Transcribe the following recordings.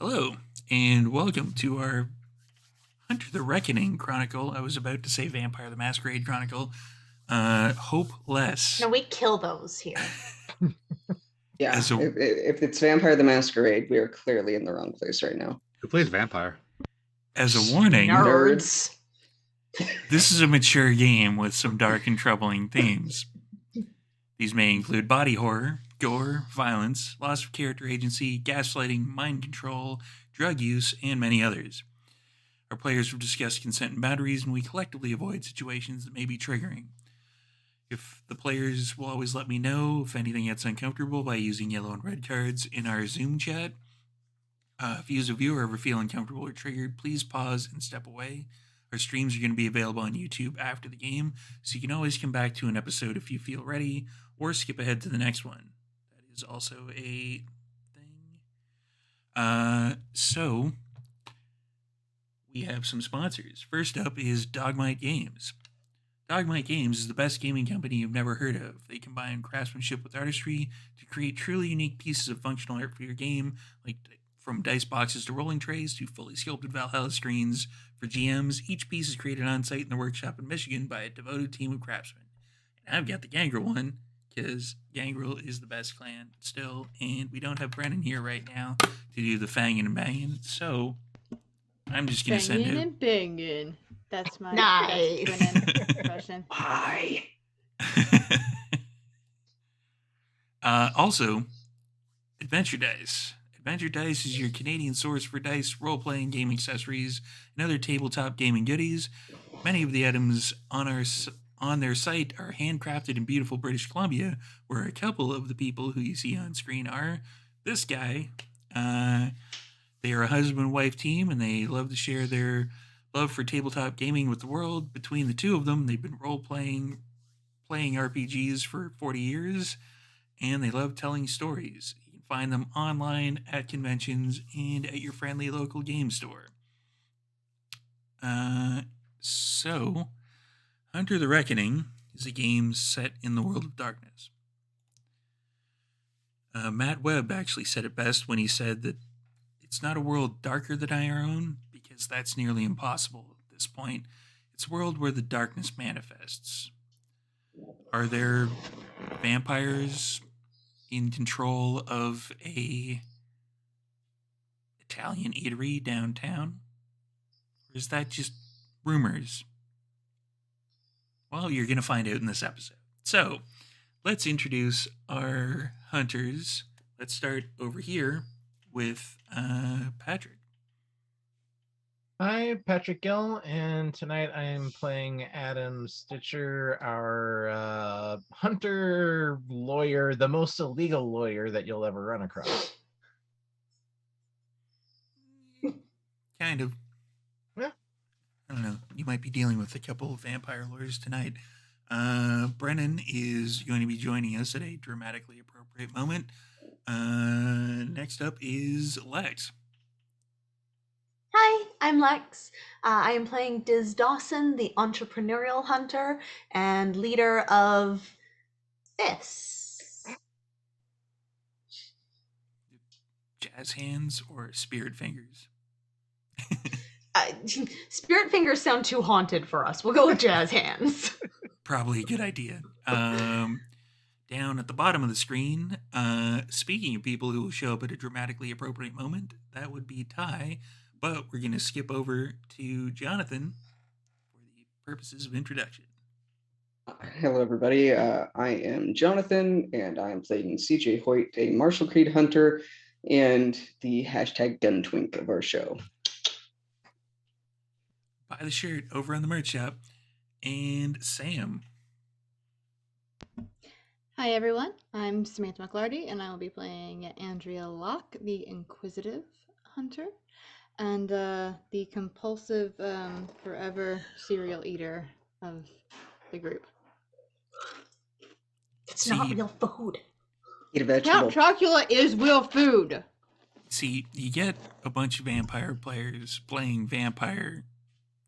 Hello, and welcome to our Hunter the Reckoning Chronicle. I was about to say Vampire the Masquerade Chronicle. Hopeless. No, we kill those here. Yeah, As a- if it's Vampire the Masquerade, we are clearly in the wrong place right now. Who plays Vampire? As a warning, Nerds. this is a mature game with some dark and troubling themes. These may include body horror, gore, violence, loss of character agency, gaslighting, mind control, drug use, and many others. Our players will discuss consent and boundaries, and we collectively avoid situations that may be triggering. If the players will always let me know if anything gets uncomfortable by using yellow and red cards in our Zoom chat. If you as a viewer ever feel uncomfortable or triggered, please pause and step away. Our streams are going to be available on YouTube after the game, so you can always come back to an episode if you feel ready, or skip ahead to the next one. That is also a thing. So, we have some sponsors. First up is Dogmite Games. Dogmite Games is the best gaming company you've never heard of. They combine craftsmanship with artistry to create truly unique pieces of functional art for your game, like from dice boxes to rolling trays to fully sculpted Valhalla screens for GMs. Each piece is created on site in the workshop in Michigan by a devoted team of craftsmen. And I've got the Gangrel one because Gangrel is the best clan still, and we don't have Brennan here right now to do the fanging and banging. So I'm just gonna send Banging it. and banging. That's my Nice. best Brennan impression. Why? Also, Adventure Dice. Adventure Dice is your Canadian source for dice, role-playing, game accessories, and other tabletop gaming goodies. Many of the items on their site are handcrafted in beautiful British Columbia, where a couple of the people who you see on screen are this guy. They are a husband-wife team, and they love to share their love for tabletop gaming with the world. Between the two of them, they've been playing RPGs for 40 years, and they love telling stories. You can find them online, at conventions, and at your friendly local game store. So, Hunter the Reckoning is a game set in the world of darkness. Matt Webb actually said it best when he said that it's not a world darker than our own, because that's nearly impossible at this point. It's a world where the darkness manifests. Are there vampires in control of a Italian eatery downtown? Or is that just rumors? Well, you're going to find out in this episode. So, let's introduce our hunters. Let's start over here with Patrick. Hi, Patrick Gill, and tonight I am playing Adam Stitcher, our hunter lawyer, the most illegal lawyer that you'll ever run across. Kind of. Yeah. I don't know. You might be dealing with a couple of vampire lawyers tonight. Brennan is going to be joining us at a dramatically appropriate moment. Next up is Lex. Hi, I'm Lex. I am playing Diz Dawson, the entrepreneurial hunter and leader of this. Jazz hands or spirit fingers? Spirit fingers sound too haunted for us. We'll go with jazz hands. Probably a good idea. Down at the bottom of the screen, speaking of people who will show up at a dramatically appropriate moment, that would be Ty. But we're going to skip over to Johnathan for the purposes of introduction. Hello, everybody. I am Johnathan, and I am playing CJ Hoyt, a Marshall Creed hunter, and the hashtag gun twink of our show. Buy the shirt over on the merch shop. And Sam. Hi everyone, I'm Samantha McLarty, and I will be playing Andrea Locke, the Inquisitive Hunter, and the compulsive, forever serial eater of the group. It's not real food. Eat a vegetable. Count Chocula is real food. See, you get a bunch of vampire players playing vampire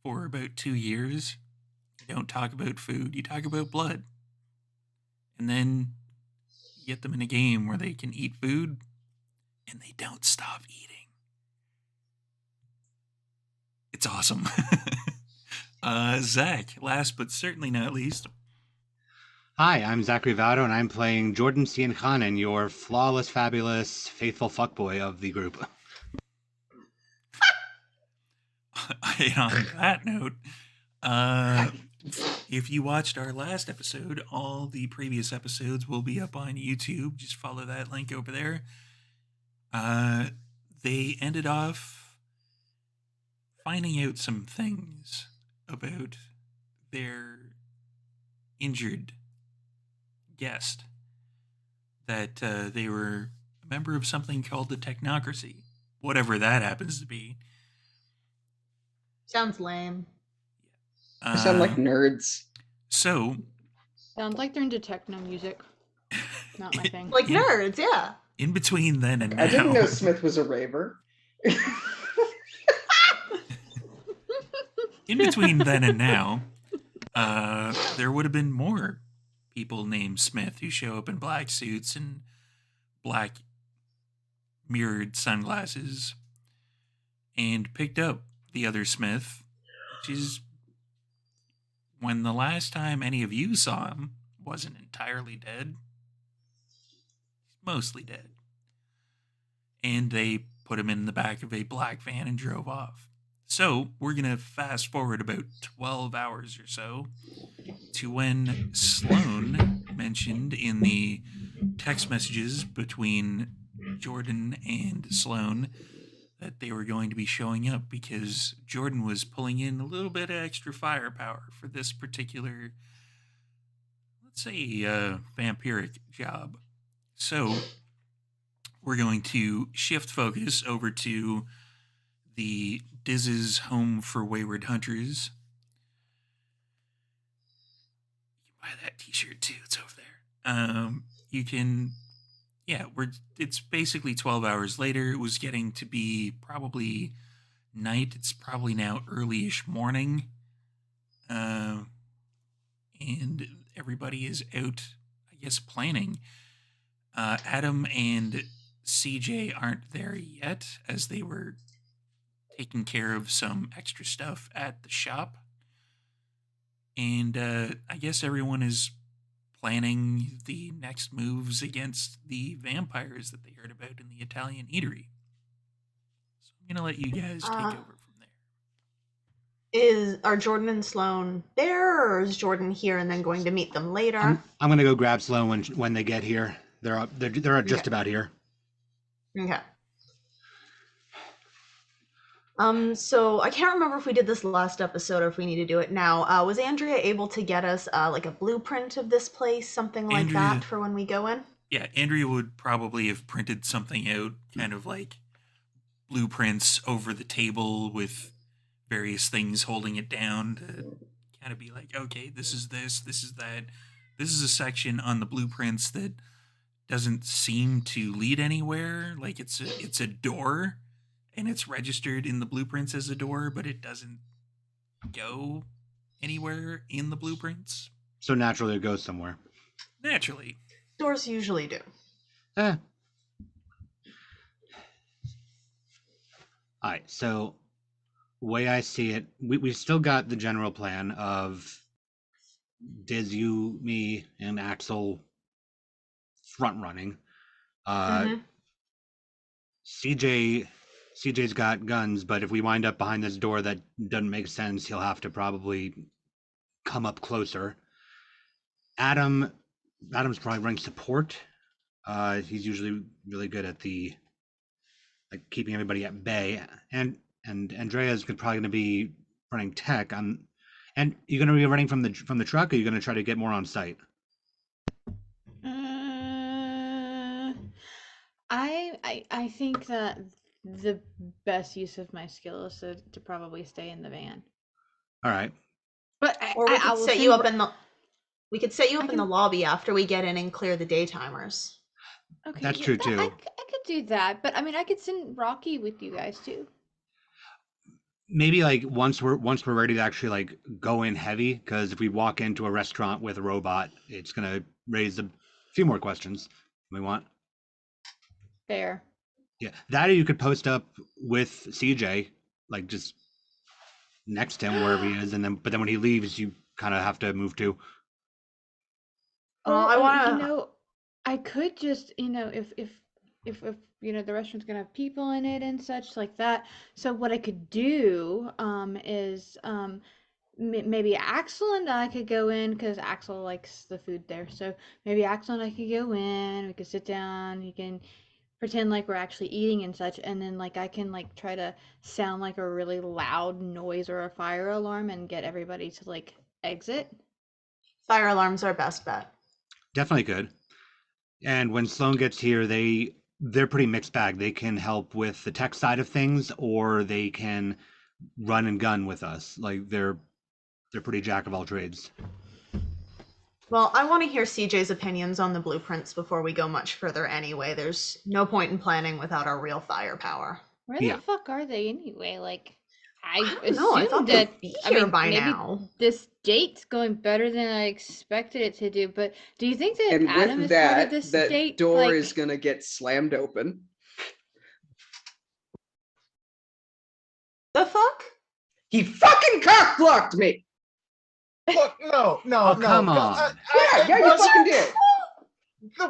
for about 2 years. You don't talk about food, you talk about blood. And then you get them in a game where they can eat food and they don't stop eating. It's awesome. Zach, last but certainly not least. Hi, I'm Zachary Vado, and I'm playing Jordan Cian Khanen, your flawless, fabulous, faithful fuckboy of the group. On that note, if you watched our last episode, all the previous episodes will be up on YouTube. Just follow that link over there. They ended off finding out some things about their injured guest, that they were a member of something called the Technocracy, whatever that happens to be. Sounds lame. They sound like nerds. So, Sounds like they're into techno music. Not my thing. Like nerds, yeah. in between then and now, I didn't know Smith was a raver. in between then and now, there would have been more people named Smith who show up in black suits and black mirrored sunglasses and picked up the other Smith, which is when the last time any of you saw him wasn't entirely dead, mostly dead. And they put him in the back of a black van and drove off. So we're going to fast forward about 12 hours or so to when Sloan mentioned in the text messages between Jordan and Sloan that they were going to be showing up because Jordan was pulling in a little bit of extra firepower for this particular, let's say, vampiric job. So we're going to shift focus over to the Diz's Home for Wayward Hunters. You can buy that t-shirt too, it's over there. You can, it's basically 12 hours later. It was getting to be probably night. It's probably now early-ish morning. And everybody is out, I guess, planning. Adam and CJ aren't there yet, as they were taking care of some extra stuff at the shop. And I guess everyone is planning the next moves against the vampires that they heard about in the Italian eatery. So I'm going to let you guys take over from there. Are Jordan and Sloan there, or is Jordan here and then going to meet them later? I'm gonna go grab Sloan when they get here. They're just about here. Okay. So I can't remember if we did this last episode or if we need to do it now. Was Andrea able to get us like a blueprint of this place, something like that, for when we go in? Yeah, Andrea would probably have printed something out, kind of like blueprints over the table with various things holding it down to kind of be like, okay, this is this is that. This is a section on the blueprints that doesn't seem to lead anywhere. Like it's a door, and it's registered in the blueprints as a door, but it doesn't go anywhere in the blueprints. So naturally it goes somewhere. Naturally. Doors usually do. All right, so way I see it, we still got the general plan of Diz, you, me, and Axel front running. CJ's got guns, but if we wind up behind this door that doesn't make sense, he'll have to probably come up closer. Adam's probably running support. He's usually really good at keeping everybody at bay, and Andrea's probably going to be running tech. And you're going to be running from the truck, or are you going to try to get more on site? I think that the best use of my skill is to probably stay in the van. All right. But Or we could set you up in the. We could set you up in the lobby after we get in and clear the daytimers. Okay, that's true too. I could do that, but I mean, I could send Rocky with you guys too. Maybe like once we're ready to actually like go in heavy, because if we walk into a restaurant with a robot, it's gonna raise a few more questions we want. Fair. Yeah, that or you could post up with CJ, like just next to him wherever he is, but then when he leaves, you kind of have to move too. I want to. I could just, if the restaurant's gonna have people in it and such like that. So what I could do, is maybe Axel and I could go in because Axel likes the food there. So maybe Axel and I could go in. We could sit down. You can pretend like we're actually eating and such, and then like I can like try to sound like a really loud noise or a fire alarm and get everybody to like exit. fire alarms are best bet. Definitely good. And when Sloan gets here, they're pretty mixed bag. They can help with the tech side of things, or they can run and gun with us. Like they're pretty jack of all trades. Well, I want to hear CJ's opinions on the blueprints before we go much further anyway. There's no point in planning without our real firepower. Where the fuck are they anyway? Like, I don't know. I thought assumed that they'd be here by maybe now. this date's going better than I expected it to do. But do you think that And Adam with is part that, of this that date? door Like, is going to get slammed open. The fuck? He fucking cock-blocked me! Look, no. Come on. Yeah, you fucking did.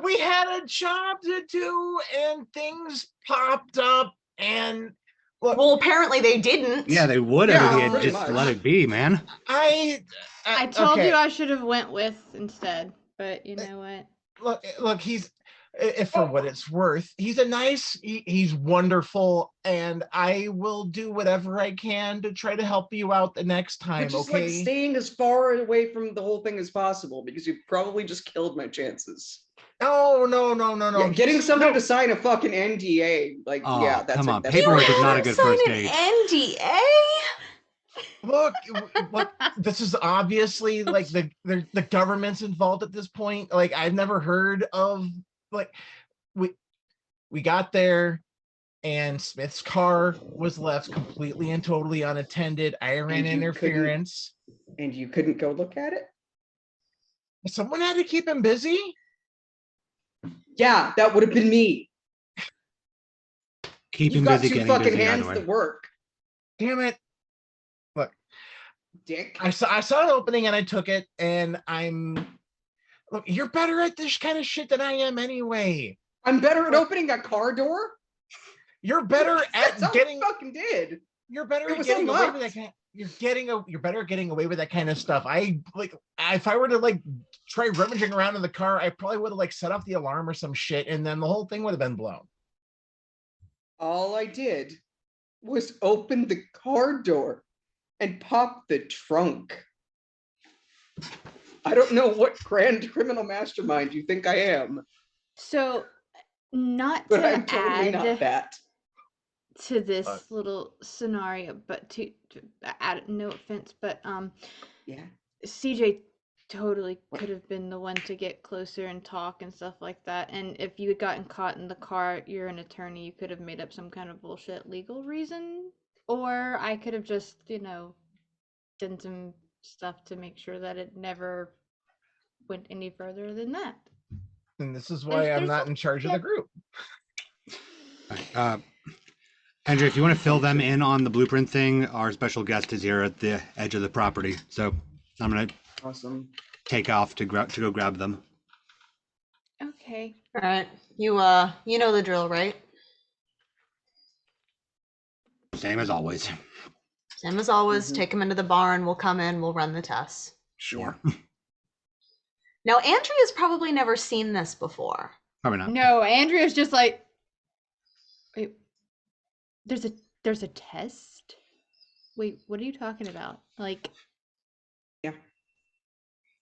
We had a job to do, and things popped up, and look, Well, apparently they didn't. Yeah, they would have if he had pretty just much. let it be, man. I told okay. you I should have went with instead. But you know what? Look, he's, if for what it's worth, he's he's wonderful, and I will do whatever I can to try to help you out the next time. But just Okay? like staying as far away from the whole thing as possible, because you probably just killed my chances. No. Yeah, getting somebody to sign a fucking NDA, like, Oh, yeah, that's come on. that's Paperwork You is not had a him good sign first an date. NDA? Look, this is obviously like the government's involved at this point. Like, I've never heard of, like, we got there and Smith's car was left completely and totally unattended. I ran And you interference. And you couldn't go look at it? Someone had to keep him busy. Yeah, that would have been me. Keep You've him got busy two getting fucking busy hands either to way. work. Damn it. Dick. I saw an opening and I took it, and look, you're better at this kind of shit than I am anyway. I'm better at opening a car door? You're better at That's all getting I fucking did. You're better It at was getting away with unlocked. that kind. You're better at getting away with that kind of stuff. If I were to like try rummaging around in the car, I probably would have like set off the alarm or some shit, and then the whole thing would have been blown. All I did was open the car door and pop the trunk. I don't know what grand criminal mastermind you think I am, So, not but to I'm totally not add that. to this little scenario, but to add, no offense, but Yeah. CJ totally could have been the one to get closer and talk and stuff like that. And if you had gotten caught in the car, you're an attorney, you could have made up some kind of bullshit legal reason. Or I could have just, done some stuff to make sure that it never went any further than that. And this is why I'm not in charge of the group. All right, Andrew, if you want to fill them in on the blueprint thing, our special guest is here at the edge of the property. So I'm going to Awesome. take off to go grab them. Okay. All right. You know the drill, right? Same as always. Same as always, Mhm. take them into the barn, we'll come in, we'll run the tests. Sure. Now, Andrea's probably never seen this before. Probably not. No, Andrea's just like, wait, there's a test? Wait, what are you talking about? Like, Yeah.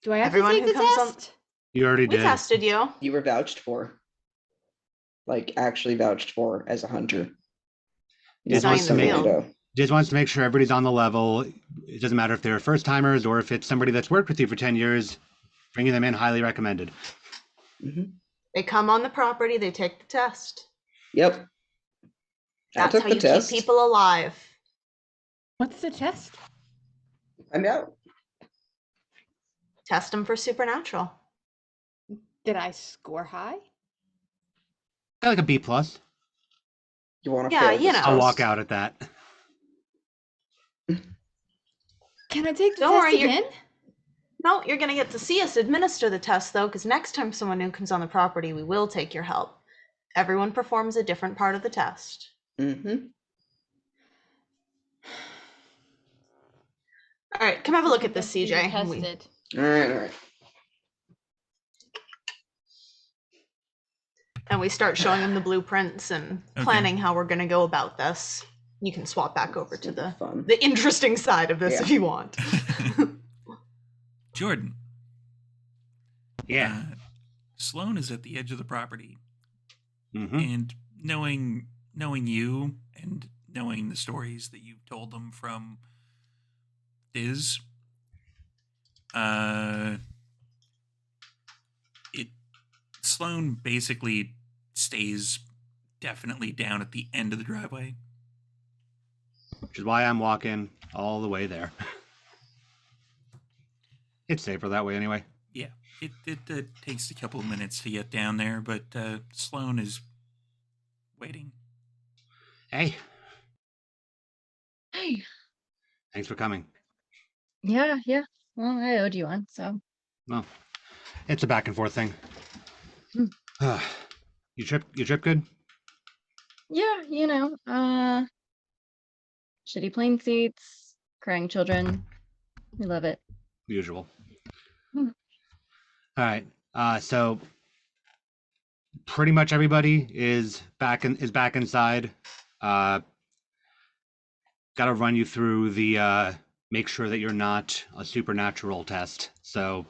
do I have Everyone to who take the comes on- test? You already We did. tested you. You were vouched for. Like, actually vouched for as a hunter. Just not wants to in the make field. just wants to make sure everybody's on the level. It doesn't matter if they're first timers or if it's somebody that's worked with you for 10 years. Bringing them in, highly recommended. Mhm. They come on the property, they take the test. Yep. I That's took how the you test. keep people alive. What's the test? Find out. Test them for supernatural. Did I score high? I like a B plus. You want to Yeah, fail you this know. I'll test? walk out at that. Can I take the Don't test worry, again? No, you're going to get to see us administer the test, though, because next time someone new comes on the property, we will take your help. Everyone performs a different part of the test. Mm-hmm. All right, come have a look at Get this, to be CJ. tested. All right. And we start showing him the blueprints and planning how we're going to go about this. You can swap back over to the interesting side of this if you want. Jordan. Yeah. Sloan is at the edge of the property. Mm-hmm. And knowing you and knowing the stories that you've told them from Diz, Sloan basically stays definitely down at the end of the driveway. Which is why I'm walking all the way there. It's safer that way anyway. Yeah, it takes a couple of minutes to get down there, but Sloan is waiting. Hey, Hey. thanks for coming. Yeah. Well, I owed you one, so. Well, it's a back and forth thing. Hmm. You trip good? Yeah, shitty plane seats, crying children. We love it. Usual. Hmm. All right. So pretty much everybody is back inside. Got to run you through the make sure that you're not a supernatural test. So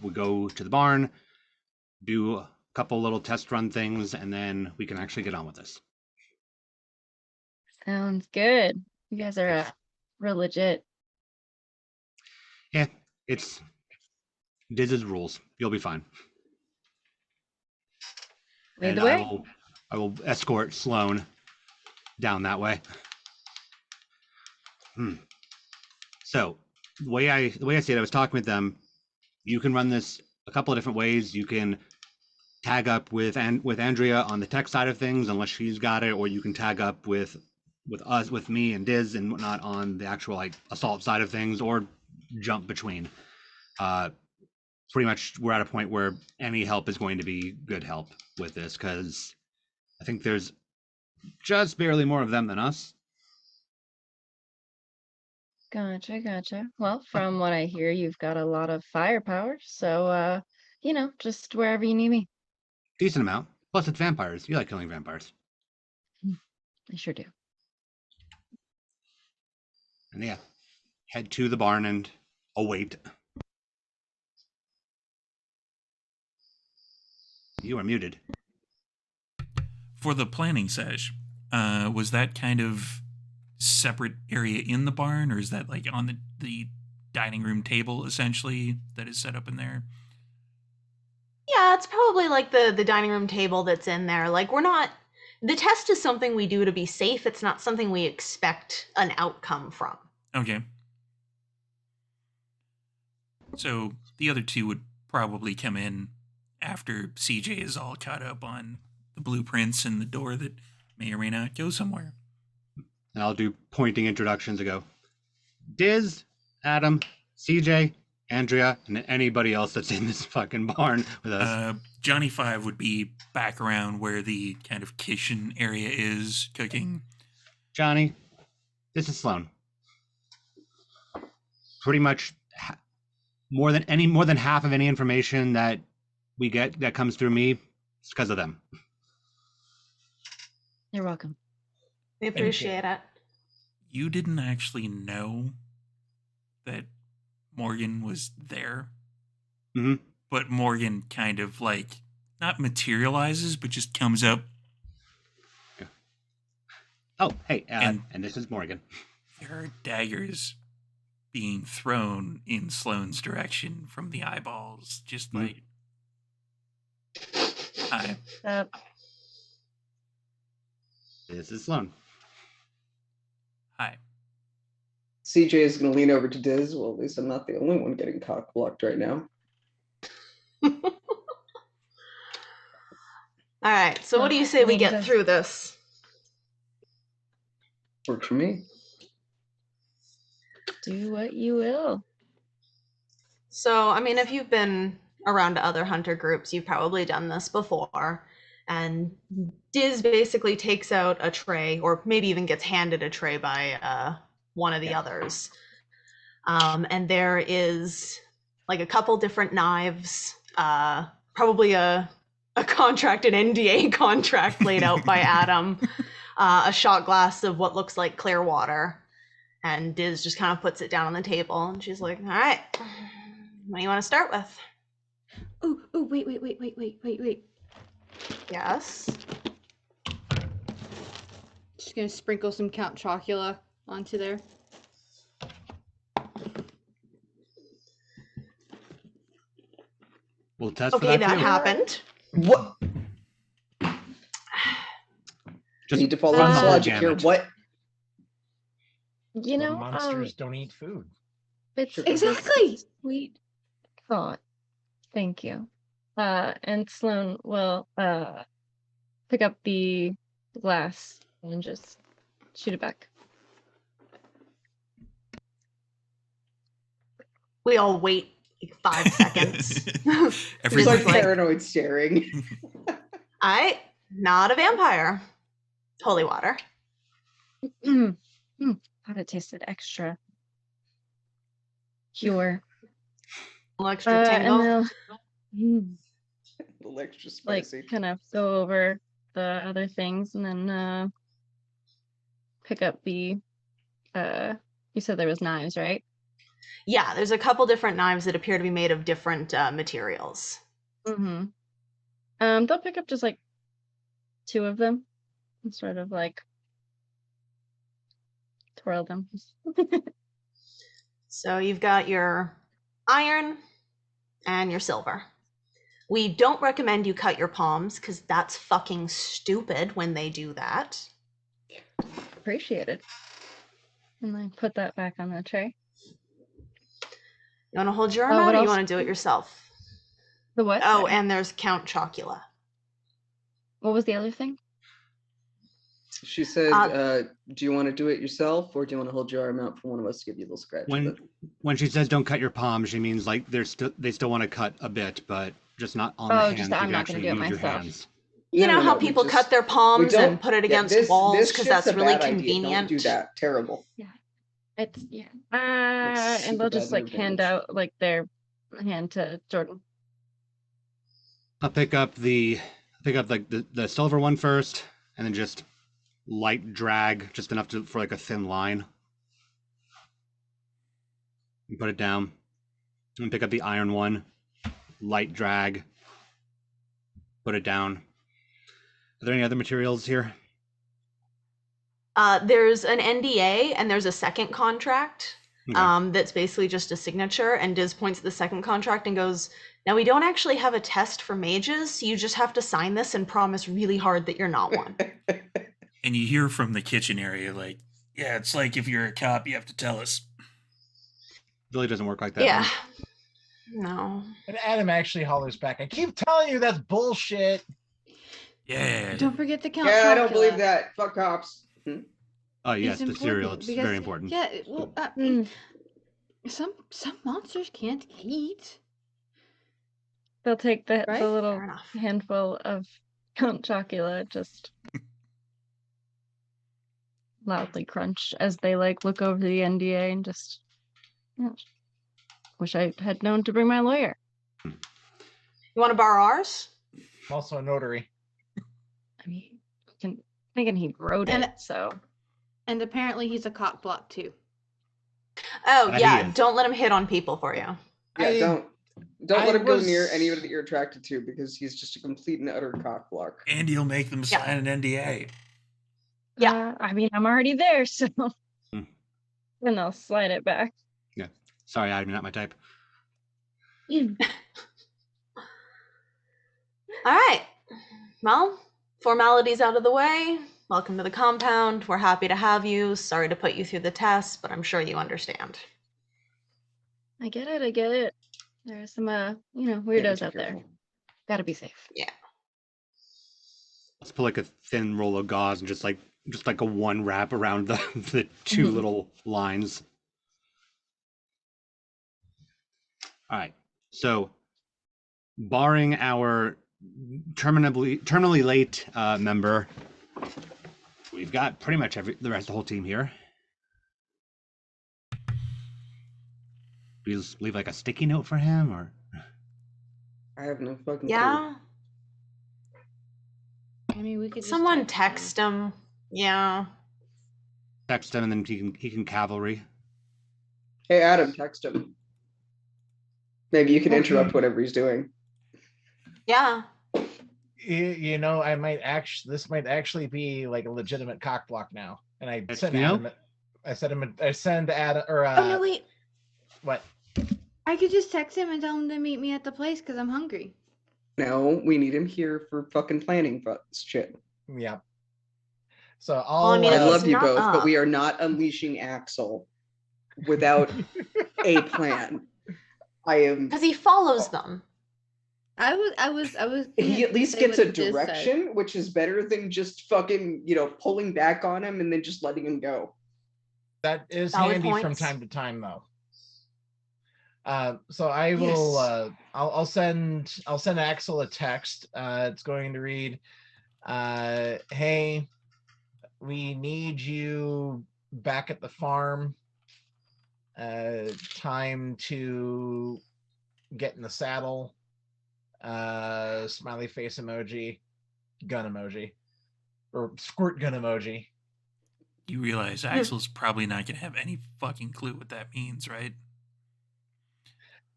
we go to the barn, do a couple little test run things, and then we can actually get on with this. Sounds good. You guys are real legit. Yeah, it's Diz's rules. You'll be fine. Lead And the way. I will escort Sloan down that way. So the way I see it, I was talking with them. You can run this a couple of different ways. You can tag up with Andrea on the tech side of things, unless she's got it, or you can tag up with me and Diz and whatnot on the actual like assault side of things, or jump between. Pretty much we're at a point where any help is going to be good help with this, because I think there's just barely more of them than us. Gotcha. Well, from what I hear, you've got a lot of firepower, so just wherever you need me. Decent amount. Plus it's vampires. You like killing vampires. I sure do. And yeah, head to the barn and await. You are muted. For the planning sesh, was that kind of separate area in the barn, or is that like on the dining room table essentially that is set up in there? Yeah, it's probably like the dining room table that's in there. Like, the test is something we do to be safe. It's not something we expect an outcome from. Okay. So the other two would probably come in after CJ is all caught up on the blueprints and the door that may or may not go somewhere. And I'll do pointing introductions to go. Diz, Adam, CJ, Andrea, and anybody else that's in this fucking barn with us. Johnny 5 would be back around where the kind of kitchen area is cooking. Johnny, this is Sloan. Pretty much more than half of any information that we get that comes through me, it's because of them. You're welcome. We appreciate it. You didn't actually know that Morgan was there. Mm-hmm. But Morgan kind of like not materializes, but just comes up. Yeah. Oh, hey, and this is Morgan. There are daggers being thrown in Sloane's direction from the eyeballs, just like. Hi. This is Sloan. Hi. CJ is going to lean over to Diz. Well, at least I'm not the only one getting cock blocked right now. All right, so what do you say we get through this? Works for me. Do what you will. So, I mean, if you've been around other hunter groups, you've probably done this before. And Diz basically takes out a tray, or maybe even gets handed a tray by one of the others. And there is like a couple different knives, probably a contract, an NDA contract laid out by Adam, a shot glass of what looks like clear water. And Diz just kind of puts it down on the table, and she's like, all right, what do you want to start with? Ooh, wait. Yes. Just gonna sprinkle some Count Chocula onto there. We'll test for Okay, that that too. happened. What? Just Need to follow run this the whole logic here. gamut. What? You know, monsters don't eat food. it's Sure. Exactly. sweet thought. Thank you. And Sloan will pick up the glass and just shoot it back. We all wait like 5 seconds. It's Everybody, like paranoid staring. I not a vampire. Holy water. Thought it tasted extra pure. A little extra And tingle. they'll A little extra like spicy. kind of go over the other things and then pick up the you said there was knives, right? Yeah, there's a couple different knives that appear to be made of different materials. Mm-hmm. They'll pick up just like 2 of them and sort of like twirl them. So you've got your iron and your silver. We don't recommend you cut your palms because that's fucking stupid when they do that. Appreciate it. And I put that back on the tray. You want to hold your arm what out, or you else? want to do it yourself? The what? Oh, Sorry. and there's Count Chocula. What was the other thing? She said, do you want to do it yourself, or do you want to hold your arm out for one of us to give you a little scratch? When she says don't cut your palm, she means like they still want to cut a bit, but just not on the Oh, hands. just You I'm can not gonna actually do it use your myself. hands. You know how we people just- cut their palms don't- and put it yeah, against this walls because shit's that's a really bad idea. convenient. Don't do that. Terrible. It's It's and super they'll bad just like hand advantage. out like their hand to Jordan. I'll pick up like the silver one first, and then just light drag just enough for like a thin line. And put it down. And pick up the iron one, light drag. Put it down. Are there any other materials here? There's an NDA and there's a second contract. Okay. That's basically just a signature, and Diz points at the second contract and goes, now we don't actually have a test for mages, so you just have to sign this and promise really hard that you're not one. and you hear from the kitchen area, like, yeah, it's like if you're a cop, you have to tell us. Really doesn't work like that. Yeah. huh? No. And Adam actually hollers back, I keep telling you that's bullshit. Yeah. Don't forget the Count Yeah, I don't Chocula. believe that. Fuck cops. Oh yes, It's the cereal. important It's because- very important. Yeah, well, some monsters can't eat. They'll take the Right? little Fair enough. handful of Count Chocula, just loudly crunch as they like look over the NDA and just wish I had known to bring my lawyer. You want to borrow ours? I'm also a notary. I mean, thinking he wrote And- it, so And apparently he's a cock block too. Oh, That yeah. he is. Don't let him hit on people for you. Yeah, don't I let him go was- near anyone that you're attracted to, because he's just a complete and utter cock block. And you'll make them Yeah. sign an NDA. Yeah. I mean, I'm already there, so Hmm. then I'll slide it back. Sorry, I'm not my type. All right. Well, formalities out of the way. Welcome to the compound. We're happy to have you. Sorry to put you through the test, but I'm sure you understand. I get it. There's some Yeah, weirdos be out there. careful. Gotta be safe. Let's put like a thin roll of gauze and just like a one wrap around the two Mhm. little lines. All right. So, barring our terminally late member, we've got pretty much the whole team here. We just leave like a sticky note for him, or I have no fucking Yeah. I mean, we could just Someone him. text him. Yeah. text him, and then he can cavalry. clue. Hey, Adam, text him. Maybe you can Okay. interrupt whatever he's doing. Yeah. You know, this might actually be like a legitimate cock block now. And I Yes, sent you know? Adam. I send Adam or Oh no, wait! what? I could just text him and tell him to meet me at the place because I'm hungry. No, we need him here for fucking planning shit. Yeah. So Well, I'll. I mean, I if he's love you not both, but we up. are not unleashing Axel without a plan. I am. Because he follows them. I was. He at least say gets a what Diz said. direction, which is better than just fucking, pulling back on him and then just letting him go. That is Valid handy from points. time to time, though. So I will. Yes. I'll send Axel a text. It's going to read, "Hey, we need you back at the farm. Time to get in the saddle." Smiley face emoji, gun emoji, or squirt gun emoji. You realize Axel's probably not going to have any fucking clue what that means, right?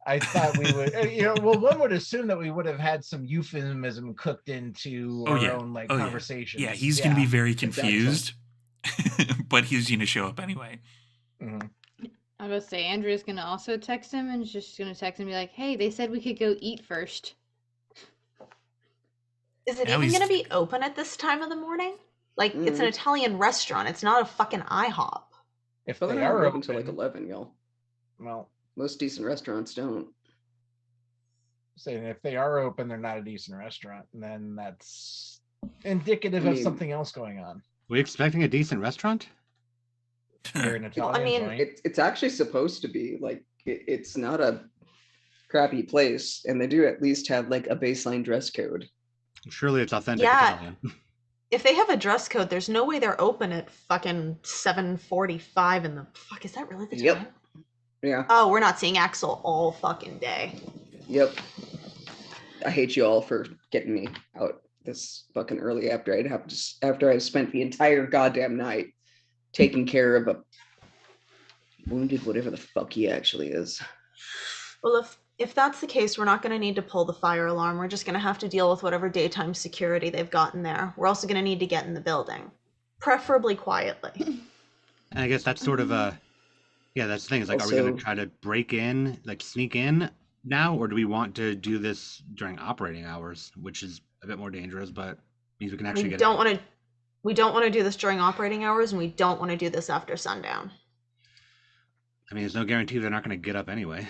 I thought we would, well, one would assume that we would have had some euphemism cooked into our own conversations. Yeah, he's going to be very confused, but he's going to show up anyway. Mhm. I was going to say, Andrea's going to also text him and just going to text him and be like, hey, they said we could go eat first. Is it Now even he's- going to be open at this time of the morning? Like, it's an Italian restaurant. It's not a fucking IHOP. If But they they're not are open open, until like 11, y'all. well, Most decent restaurants don't. saying if they are open, they're not a decent restaurant, and then that's indicative I of mean- something else going on. We expecting a decent restaurant? They're an Well, Italian I mean, joint. It's actually supposed to be like it's not a crappy place, and they do at least have like a baseline dress code. Surely it's authentic Yeah. Italian. If they have a dress code, there's no way they're open at fucking 7:45 in the fuck. Is that really the Yep. time? Yeah. Oh, we're not seeing Axel all fucking day. Yep. I hate you all for getting me out this fucking early after I spent the entire goddamn night taking care of a wounded whatever the fuck he actually is. Well, if that's the case, we're not going to need to pull the fire alarm. We're just going to have to deal with whatever daytime security they've got in there. We're also going to need to get in the building, preferably quietly. And I guess that's sort of that's the thing. Is like, are we going Also- to try to break in, like sneak in now, or do we want to do this during operating hours, which is a bit more dangerous, but means we can actually We get don't out? want to do this during operating hours, and we don't want to do this after sundown. I mean, there's no guarantee they're not going to get up anyway.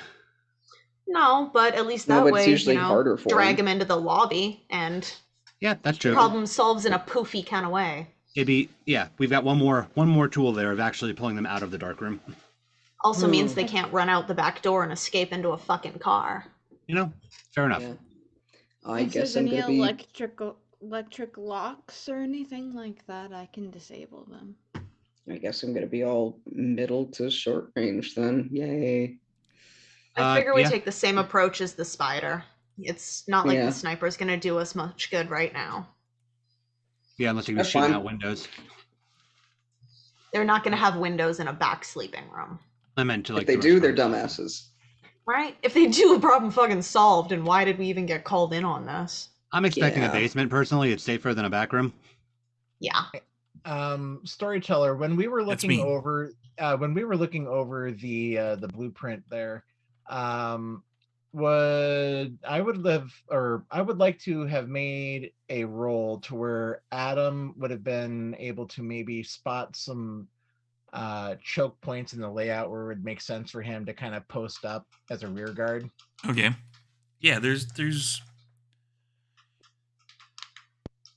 No, but at least No, that but it's way, usually harder for drag them. them into the lobby, and Yeah, that's true. problem solves in a poofy kind of way. We've got one more tool there of actually pulling them out of the dark room. Also means they can't run out the back door and escape into a fucking car. Fair enough. Yeah. I If guess there's I'm any gonna be. electric locks or anything like that, I can disable them. I guess I'm gonna be all middle to short range then. Yay. I figure we yeah. take the same approach as the spider. It's not like Yeah. the sniper's going to do us much good right now. Yeah, unless you can be That's shooting fine. out windows. They're not going to have windows in a back sleeping room. I meant to like. If they the do, they're restaurant. dumbasses. Right? If they do, problem fucking solved, and why did we even get called in on this? I'm expecting Yeah. a basement personally. It's safer than a back room. Yeah. Storyteller, when we were That's looking me. over the blueprint there, I would like to have made a roll to where Adam would have been able to maybe spot some choke points in the layout where it would make sense for him to kind of post up as a rear guard. Okay. Yeah, there's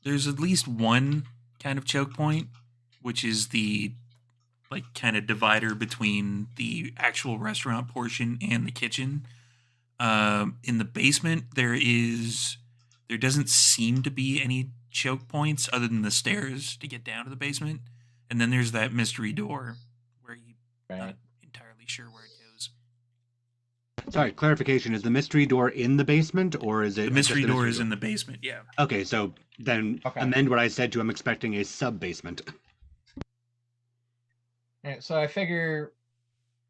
at least one kind of choke point, which is the like kind of divider between the actual restaurant portion and the kitchen. In the basement, there doesn't seem to be any choke points other than the stairs to get down to the basement. And then there's that mystery door where you're not Right. entirely sure where it goes. Sorry, clarification. Is the mystery door in the basement or is it The mystery just door is in the basement, yeah. Okay, so then Okay. amend what I said to I'm expecting a sub-basement. Alright, so I figure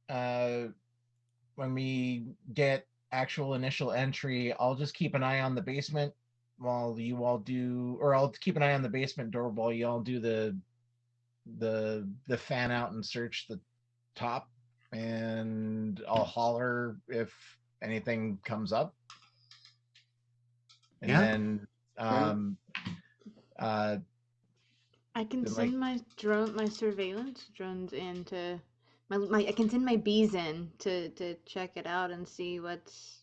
when we get actual initial entry, I'll just keep an eye on the basement while you all do, or I'll keep an eye on the basement door while you all do the fan out and search the top, and I'll holler if anything comes up. And Yeah. then Yeah. I can Then, send my surveillance drones in to I can send my bees in to check it out and see what's,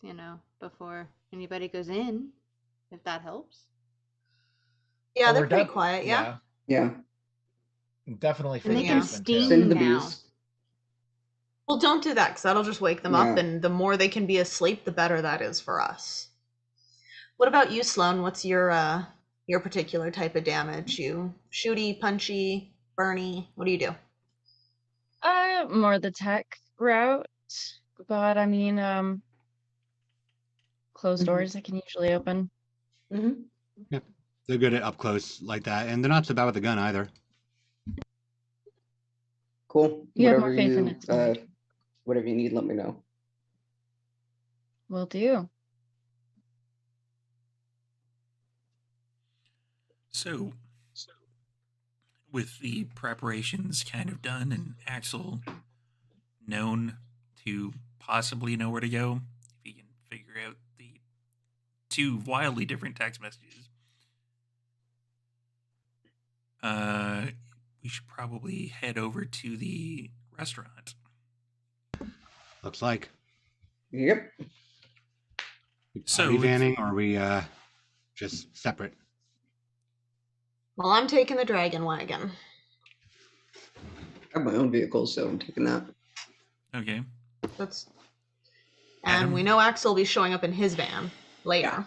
before anybody goes in, if that helps. Yeah, oh, they're we're pretty def- quiet. Yeah. Yeah. Definitely for And the they can basement too. steam Send the now. bees. Well, don't do that because that'll just wake them up, Yeah. and the more they can be asleep, the better that is for us. What about you, Sloan? What's your particular type of damage? You shooty, punchy, burny? What do you do? More the tech route, but I mean, closed Mhm. doors I can usually open. Mm-hmm. They're good at up close like that, and they're not so bad with the gun either. Cool. You have more Whatever faith in you it, Slade. whatever you need, let me know. Will do. So, with the preparations kind of done and Axel known to possibly know where to go, if he can figure out the two wildly different text messages, we should probably head over to the restaurant. Looks like. Yep. So, Are we if- vanning or are we just separate? Well, I'm taking the dragon wagon. I have my own vehicle, so I'm taking that. Okay. That's, Adam? and we know Axel will be showing up in his van later.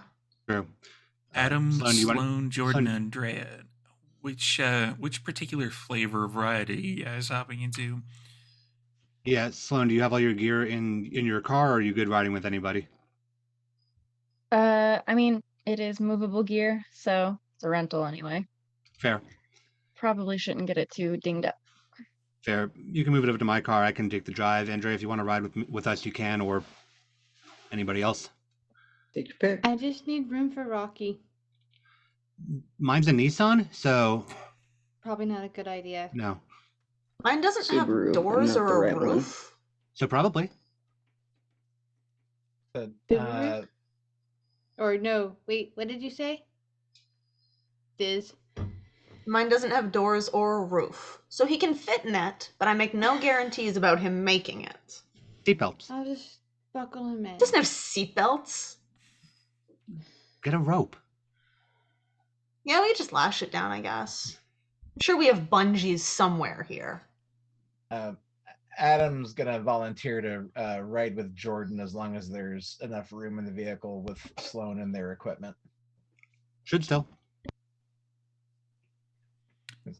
True. Adam, Sloan, you want- Sloan, Jordan, Sloan- Andrea. Which particular flavor variety are you guys hopping into? Yeah, Sloan, do you have all your gear in your car, or are you good riding with anybody? I mean, it is movable gear, so it's a rental anyway. Fair. Probably shouldn't get it too dinged up. Fair. You can move it over to my car. I can take the drive. Andrea, if you want to ride with us, you can, or anybody else. Take your pick. I just need room for Rocky. Mine's a Nissan, so Probably not a good idea. no. Mine doesn't Subaru, have I'm doors not or the a right one. roof. So probably. But, Subaru? Or no, wait, what did you say? Diz. Mine doesn't have doors or a roof. So he can fit in it, but I make no guarantees about him making it. Seatbelts. I'll just buckle him in. He doesn't have seatbelts. Get a rope. Yeah, we could just lash it down, I guess. I'm sure we have bungees somewhere here. Adam's gonna volunteer to ride with Jordan as long as there's enough room in the vehicle with Sloan and their equipment. Should still.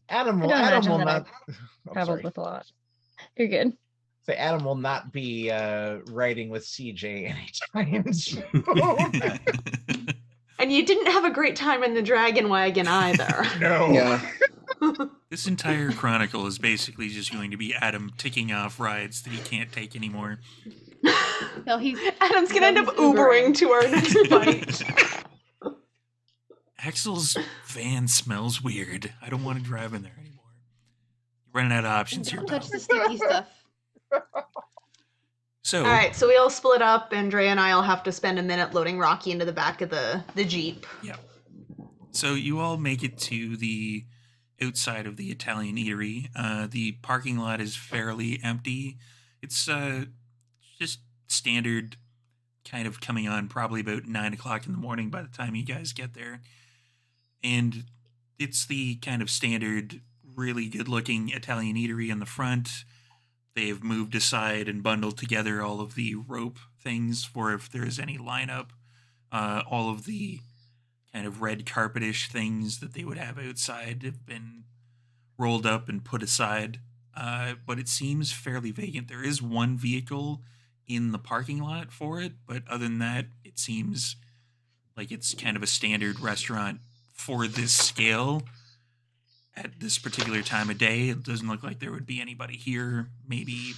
Adam I will don't imagine that not. Traveled with a lot. You're good. So Adam will not be riding with CJ anytime soon. And you didn't have a great time in the dragon wagon either. No. Yeah. This entire chronicle is basically just going to be Adam ticking off rides that he can't take anymore. No, he's Adam's gonna end up He's Ubering. Ubering to our next fight. Axel's van smells weird. I don't want to drive in there anymore. You're running out of options here, don't pal. touch the sticky stuff. So, All right, so we all split up. Andrea and I'll have to spend a minute loading Rocky into the back of the Jeep. yeah. So you all make it to the outside of the Italian eatery. The parking lot is fairly empty. It's just standard, kind of coming on probably about 9 o'clock in the morning by the time you guys get there. And it's the kind of standard, really good looking Italian eatery in the front. they've moved aside and bundled together all of the rope things for if there's any lineup. All of the kind of red carpetish things that they would have outside have been rolled up and put aside. But it seems fairly vacant. There is one vehicle in the parking lot for it, but other than that, it seems like it's kind of a standard restaurant for this scale at this particular time of day. It doesn't look like there would be anybody here. Maybe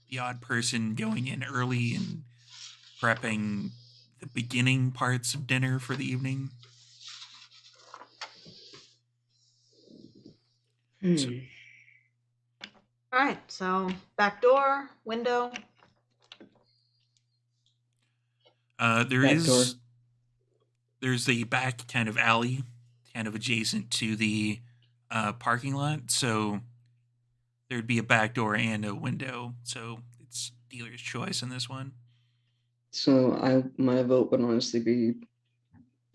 the odd person going in early and prepping the beginning parts of dinner for the evening. So, All right, so back door, window. There's the back kind of alley, kind of adjacent to the parking lot. So there'd be a back door and a window. So it's dealer's choice in this one. So my vote would honestly be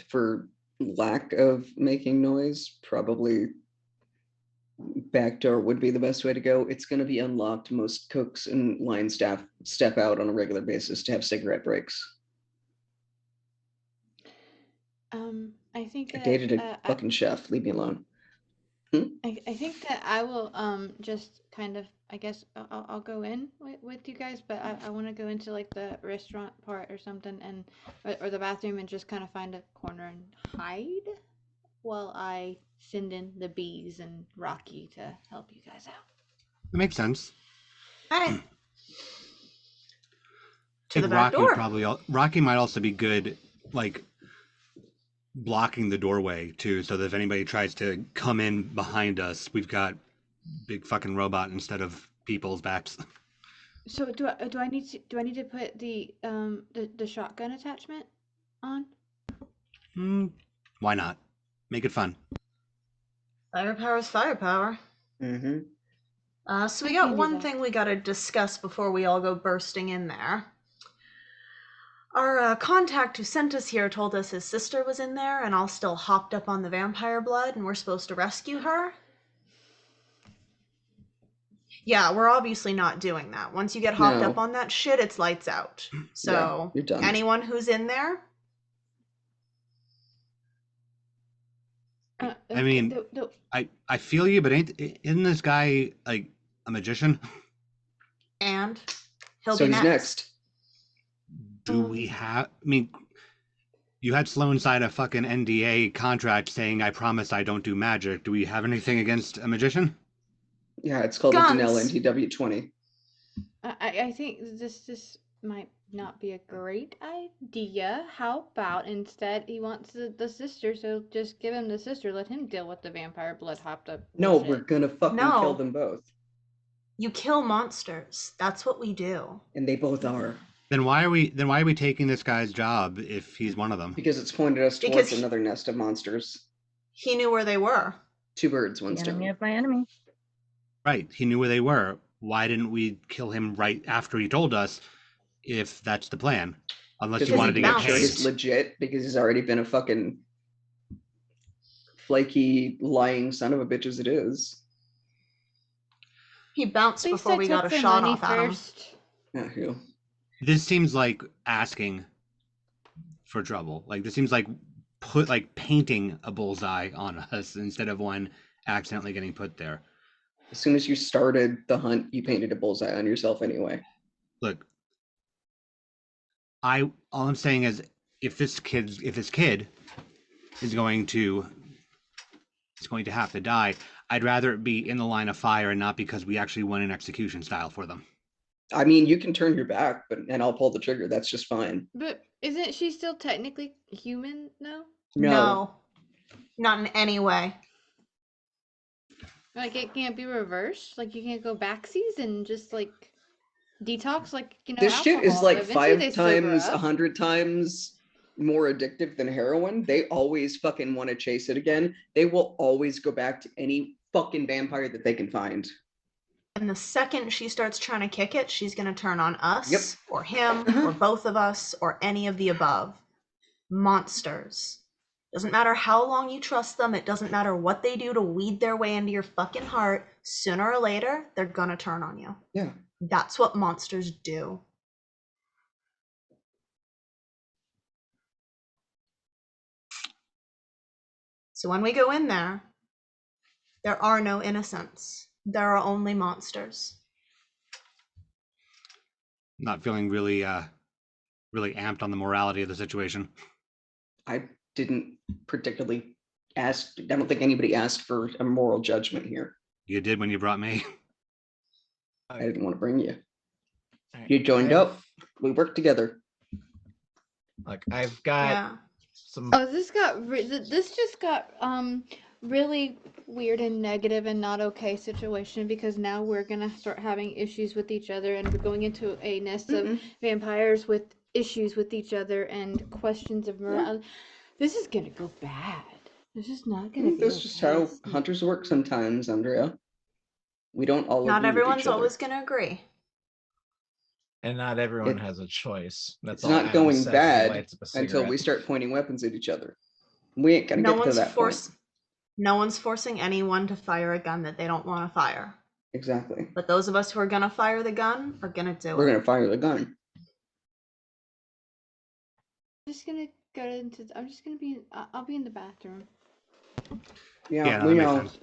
for lack of making noise. Probably back door would be the best way to go. It's going to be unlocked. Most cooks and line staff step out on a regular basis to have cigarette breaks. I think I that, dated a fucking chef. Leave me alone. I think that I will just kind of, I guess I'll go in with you guys, but I want to go into like the restaurant part or something, and or the bathroom, and just kind of find a corner and hide while I send in the bees and Rocky to help you guys out. It makes sense. All right. I think Rocky might also be good, like blocking the doorway too, so that if anybody tries to come in behind us, we've got big fucking robot instead of people's backs. So do I need to put the shotgun attachment on? Why not? Make it fun. Firepower is firepower. Mm-hmm. So we I can got do one that. thing we got to discuss before we all go bursting in there. Our contact who sent us here told us his sister was in there and all still hopped up on the vampire blood, and we're supposed to rescue her. Yeah, we're obviously not doing that. Once you get hopped No. up on that shit, it's lights out. So you're done. anyone who's in there, I mean, I feel you, but isn't this guy like a magician? and he'll So be he's next. Do we have? I mean, you had Sloan sign a fucking NDA contract saying, "I promise I don't do magic." Do we have anything against a magician? Yeah, it's called Guns. a Danelle NTW20. I think this might not be a great idea. How about instead he wants the sister, so just give him the sister. Let him deal with the vampire blood hopped up. No, bullshit. we're gonna fucking No. kill them both. You kill monsters. That's what we do. And they both are. Then why are we taking this guy's job if he's one of them? Because it's pointed us towards Because another nest of monsters. He knew where they were. Two birds, one The enemy stone. of my enemy. Right, he knew where they were. Why didn't we kill him right after he told us, if that's the plan? Unless Because you wanted to get bounced. He's chased. legit, because he's already been a fucking flaky, lying son of a bitch as it is. He bounced At least before I we took got a the shot money off at him. first. Yeah, who? This seems like asking for trouble. Like this seems like painting a bullseye on us instead of one accidentally getting put there. As soon as you started the hunt, you painted a bullseye on yourself anyway. Look, all I'm saying is if this kid is going to have to die, I'd rather it be in the line of fire and not because we actually went in execution style for them. I mean, you can turn your back, and I'll pull the trigger. That's just fine. But isn't she still technically human now? No. Not in any way. Like it can't be reversed. Like you can't go backsies and just like detox. Like This shit is alcohol. like Eventually they 5 sober times, up. 100 times more addictive than heroin. They always fucking want to chase it again. They will always go back to any fucking vampire that they can find. And the second she starts trying to kick it, she's going to turn on us, Yep. or him, or both of us, or any of the above. Monsters. Doesn't matter how long you trust them. It doesn't matter what they do to weed their way into your fucking heart. Sooner or later, they're gonna turn on you. Yeah. That's what monsters do. So when we go in there are no innocents. There are only monsters. Not feeling really amped on the morality of the situation. I didn't particularly ask. I don't think anybody asked for a moral judgment here. You did when you brought me. I didn't want to bring you. Alright, You joined I've- up. We worked together. Like I've got Yeah. some. Oh, this just got really weird and negative and not okay situation, because now we're gonna start having issues with each other, and we're going into a nest of vampires with issues with each other and questions of morality. This is gonna go bad. This is not gonna be That's just how okay. hunters work sometimes, Andrea. We don't all Not agree with everyone's each other. always gonna agree. And not everyone It- has a choice. That's It's all not Adam going says as he bad lights up a until we cigarette. start pointing weapons at each other. We ain't gonna No get to one's that point. no one's forcing anyone to fire a gun that they don't want to fire. Exactly. But those of us who are gonna fire the gun are gonna do We're it. gonna fire the gun. I'm just gonna go into. I'm just gonna be. I'll be in the bathroom. Yeah, No, we that makes know. sense.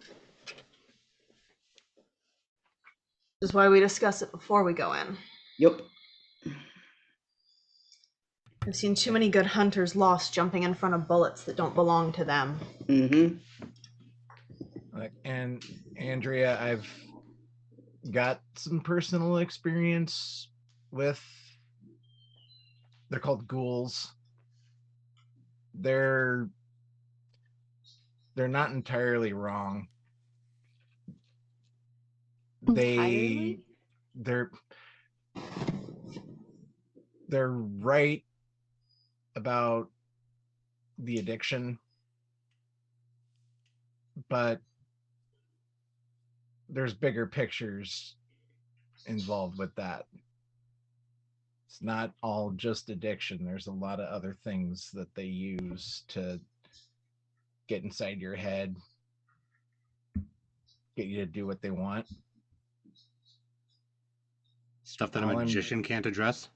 This is why we discuss it before we go in. Yep. I've seen too many good hunters lost jumping in front of bullets that don't belong to them. Mm-hmm. Like, and Andrea, I've got some personal experience with. They're called ghouls. They're not entirely wrong. Entirely? They're right about the addiction, but there's bigger pictures involved with that. It's not all just addiction. There's a lot of other things that they use to get inside your head, get you to do what they want. Stuff that a All I'm- magician can't address.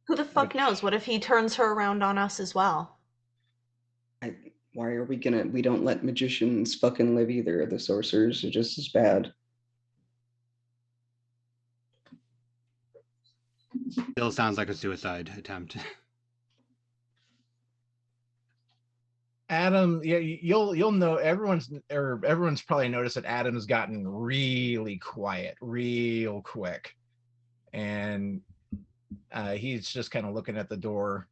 Who the fuck Which- knows? What if he turns her around on us as well? Why are we gonna? We don't let magicians fucking live either. The sorcerers are just as bad. Still sounds like a suicide attempt. Adam, yeah, you'll know everyone's probably noticed that Adam has gotten really quiet, real quick, and he's just kind of looking at the door.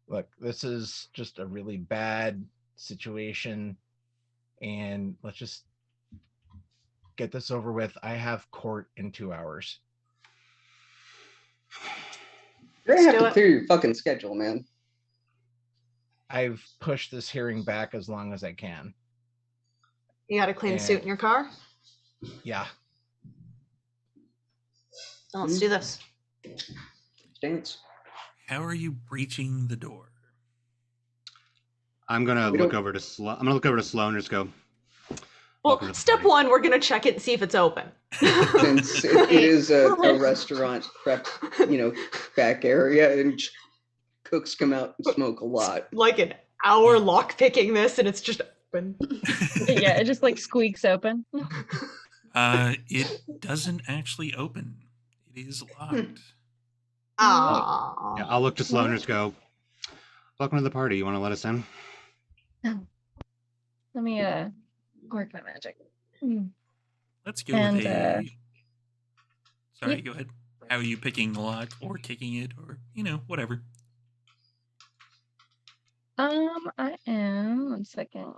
Look, this is just a really bad situation, and let's just get this over with. I have court in 2 hours. You're gonna Let's have do to it. clear your fucking schedule, man. I've pushed this hearing back as long as I can. You got a clean And- suit in your car? Yeah. Then let's do this. Stance. How are you breaching the door? I'm gonna We look don't- over to Sloan. I'm gonna look over to Sloan and just go. Well, Welcome to the step party. one, we're gonna check it and see if it's open. Since it is a restaurant prep, back area, and cooks come out and smoke a lot. Like an hour lock picking this, and it's just open. Yeah, it just like squeaks open. It doesn't actually open. It is locked. Ah. Yeah, I'll look to Sloan and just go. Welcome to the party. You want to let us in? Let me work my magic. Let's go And, with a. Sorry, yep. go ahead. How are you picking the lock or kicking it or, whatever? I am 1 second.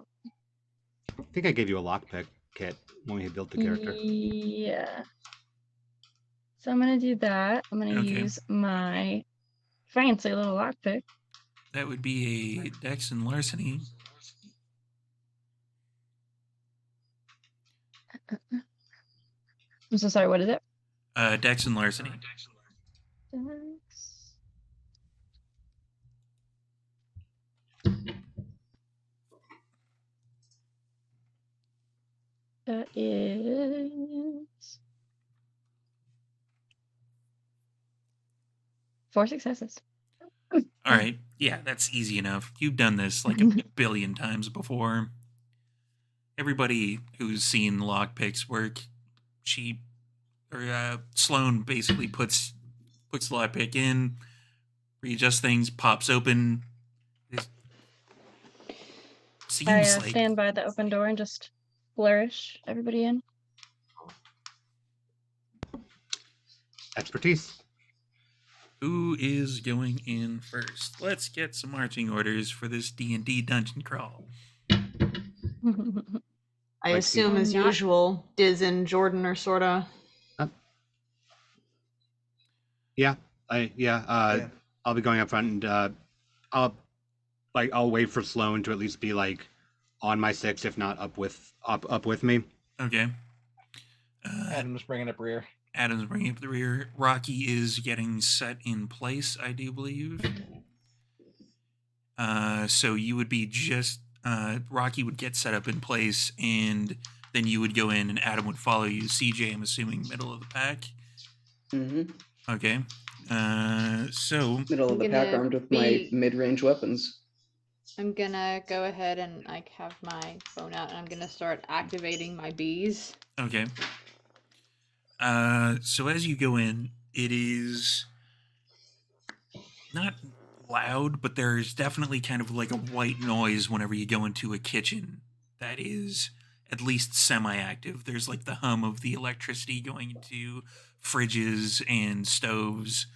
I think I gave you a lockpick kit when we had built the character. Yeah. So I'm gonna do that. I'm gonna Okay. use my fancy little lockpick. That would be a Dex and Larceny. I'm so sorry, what is it? Dex and Larceny. Dex. That is 4 successes. All right. Yeah, that's easy enough. You've done this like a billion times before. Everybody who's seen lockpicks work, Sloan basically puts the lockpick in, readjusts things, pops open. It I seems like stand by the open door and just flourish everybody in. Expertise. who is going in first? Let's get some marching orders for this D&D dungeon crawl. I Like assume, the- as Not- usual, Diz and Jordan are sort of. Yeah. Yeah. I'll be going up front, and I'll wait for Sloan to at least be like on my 6, if not up with me. Okay. Adam's bringing up rear. Adam's bringing up the rear. Rocky is getting set in place, I do believe. So you would be just Rocky would get set up in place, and then you would go in, and Adam would follow you. CJ, I'm assuming middle of the pack. Mm-hmm. Okay. So Middle of I'm the pack, gonna armed with be- my mid-range weapons. I'm gonna go ahead and like have my phone out, and I'm gonna start activating my bees. okay. So as you go in, it is not loud, but there's definitely kind of like a white noise whenever you go into a kitchen that is at least semi-active. There's like the hum of the electricity going into fridges and stoves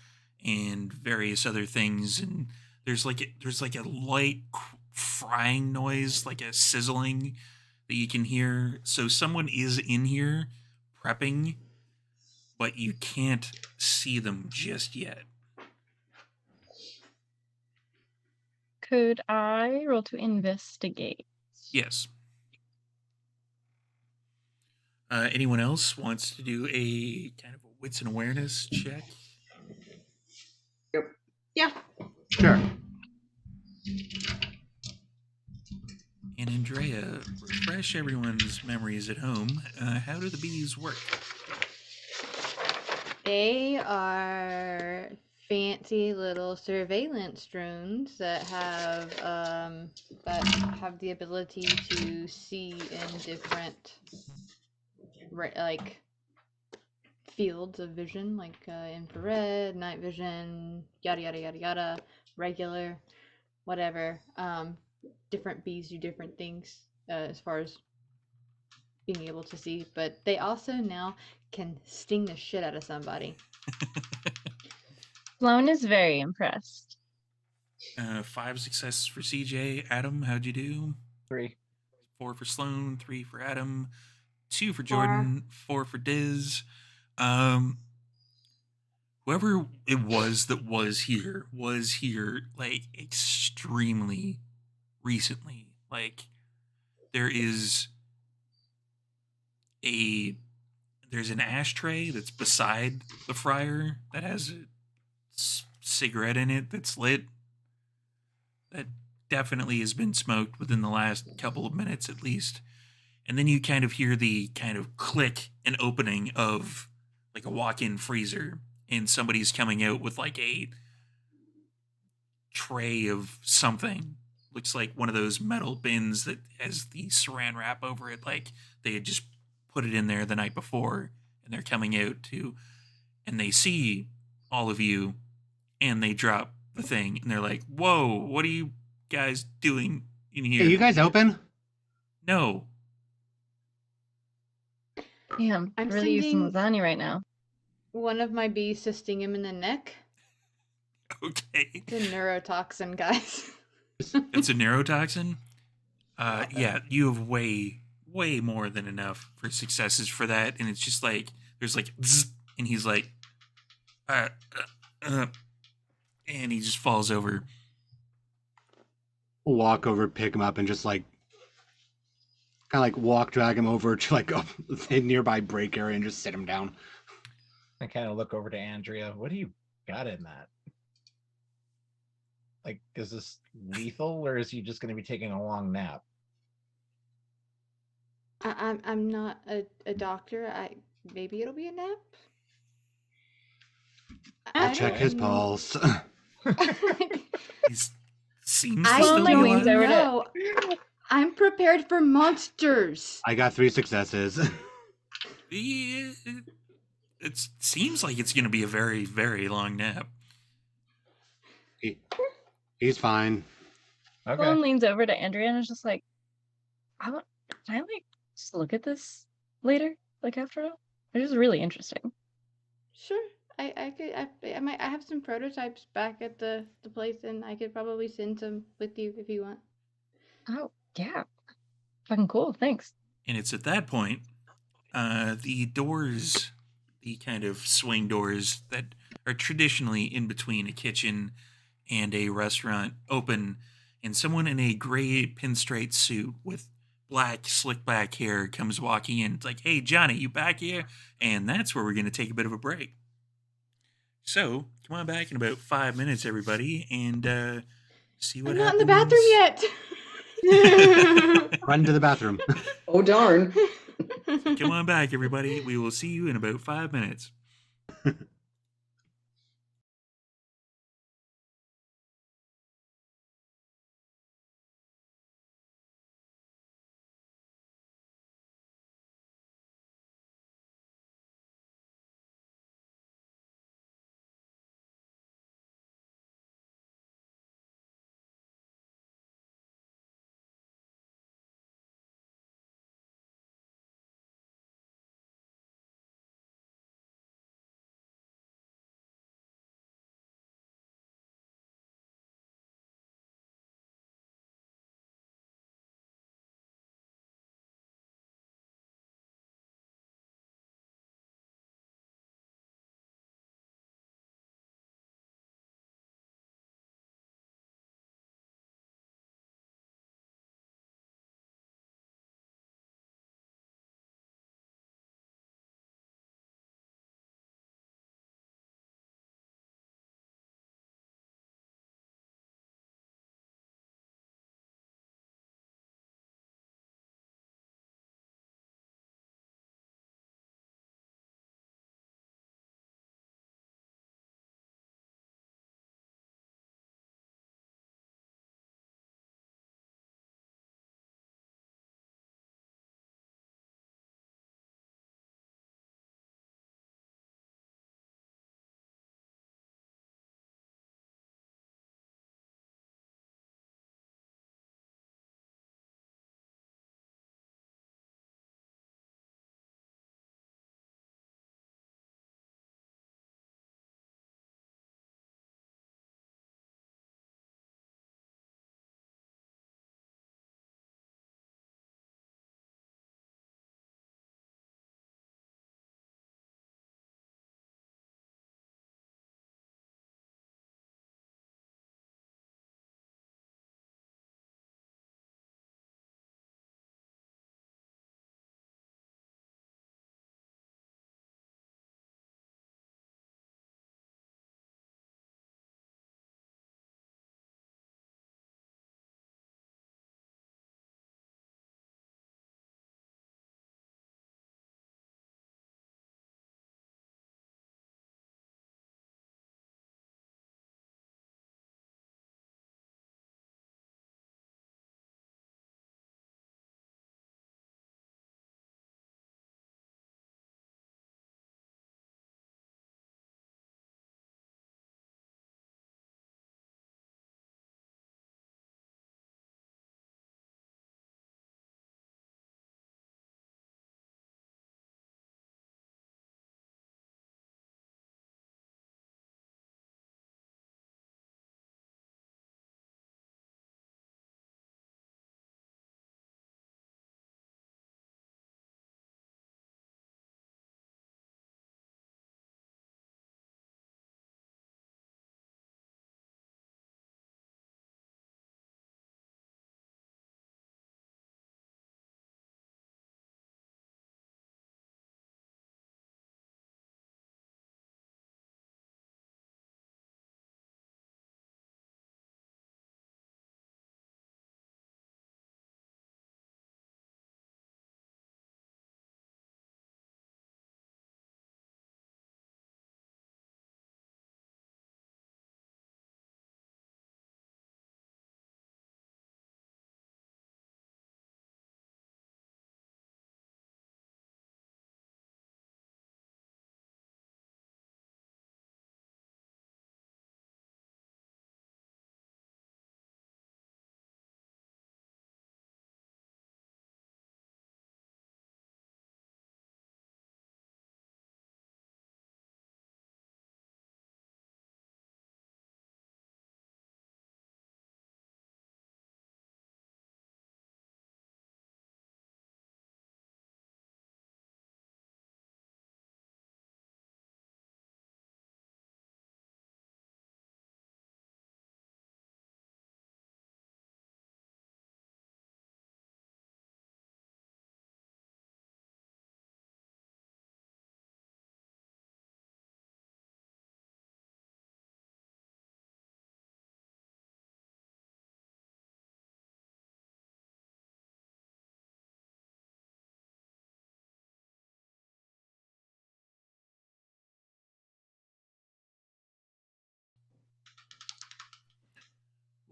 and various other things, and there's like a light frying noise, like a sizzling that you can hear. So someone is in here prepping, but you can't see them just yet. Could I roll to investigate? Yes. Anyone else wants to do a kind of a wits and awareness check? Yeah. Sure. And Andrea, refresh everyone's memories at home. How do the bees work? They are fancy little surveillance drones that have the ability to see in different like fields of vision, like infrared, night vision, yada yada yada yada, regular, whatever. Different bees do different things as far as being able to see, but they also now can sting the shit out of somebody. Sloan is very impressed. 5 successes for CJ. Adam, how'd you do? 3. 4 for Sloan, 3 for Adam, 2 for Jordan, 4 for Diz. Whoever it was that was here like extremely recently. Like there's an ashtray that's beside the fryer that has a cigarette in it that's lit. That definitely has been smoked within the last couple of minutes at least. And then you kind of hear the kind of click and opening of like a walk-in freezer, and somebody's coming out with like a tray of something. Looks like one of those metal bins that has the saran wrap over it, like they had just put it in there the night before, and they're coming out and they see all of you, and they drop the thing, and they're like, "Whoa, what are you guys doing in here?" Hey, you guys open? No. Damn, I'm really use some sending- lasagna right now. One of my bees to sting him in the neck. Okay. It's a neurotoxin, guys. It's a neurotoxin. Yeah, you have way more than enough for successes for that, and it's just like there's like, zzz, and he's like, and he just falls over. Walk over, pick him up, and just like kind of like drag him over to like a nearby break area and just sit him down. I kind of look over to Andrea. What do you got in that? Like, is this lethal, or is he just going to be taking a long nap? I'm not a doctor. Maybe it'll be a nap. I'll check his don't- pulse. He seems to I still be Sloan don't leans alive. over to- know. I'm prepared for monsters. I got 3 successes. Yeah, it seems like it's going to be a very, very long nap. He's fine. Okay. Sloan leans over to Andrea and is just like, can I like just look at this later? Like after all? It's just really interesting. Sure. I could I have some prototypes back at the place, and I could probably send some with you if you want. Oh, yeah. Fucking cool, thanks. And it's at that point, the doors, the kind of swing doors that are traditionally in between a kitchen and a restaurant, open, and someone in a gray pinstripe suit with black, slick back hair comes walking in. It's like, hey, Johnny, you back here? And that's where we're going to take a bit of a break. So, come on back in about 5 minutes, everybody, and see what I'm not happens. in the bathroom yet. Run to the bathroom. Oh, darn. Come on back, everybody. We will see you in about 5 minutes.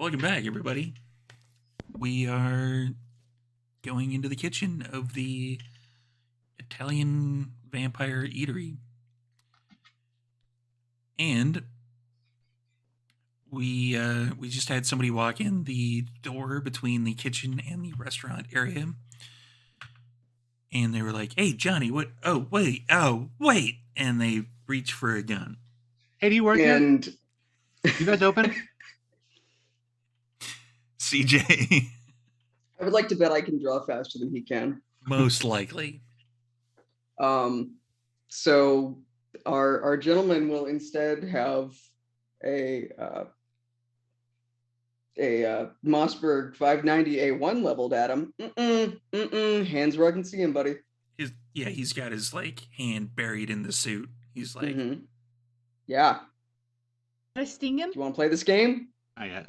Welcome back, everybody. We are going into the kitchen of the Italian vampire eatery. And we just had somebody walk in the door between the kitchen and the restaurant area. And they were like, "Hey, Johnny, what? Oh, wait. And they reach for a gun. Hey, do you work here? And You guys open? CJ, I would like to bet I can draw faster than he can. most likely. So our gentleman will instead have a Mossberg 590A1 leveled at him. Hands where I can see him, buddy. He's got his like hand buried in the suit. He's like, Yeah. Did I sting him? Do you want to play this game? Not yet.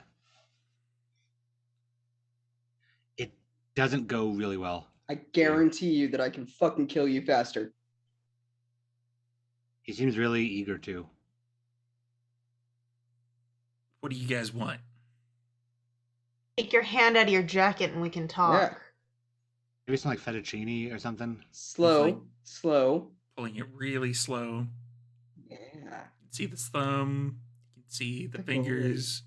It doesn't go really well. I guarantee you that I can fucking kill you faster. He seems really eager to. "What do you guys want?" Take your hand out of your jacket and we can talk. Yeah. Maybe some like fettuccine or something. Slow. Pulling it really slow. Yeah. You can see the thumb. You can see the Good fingers.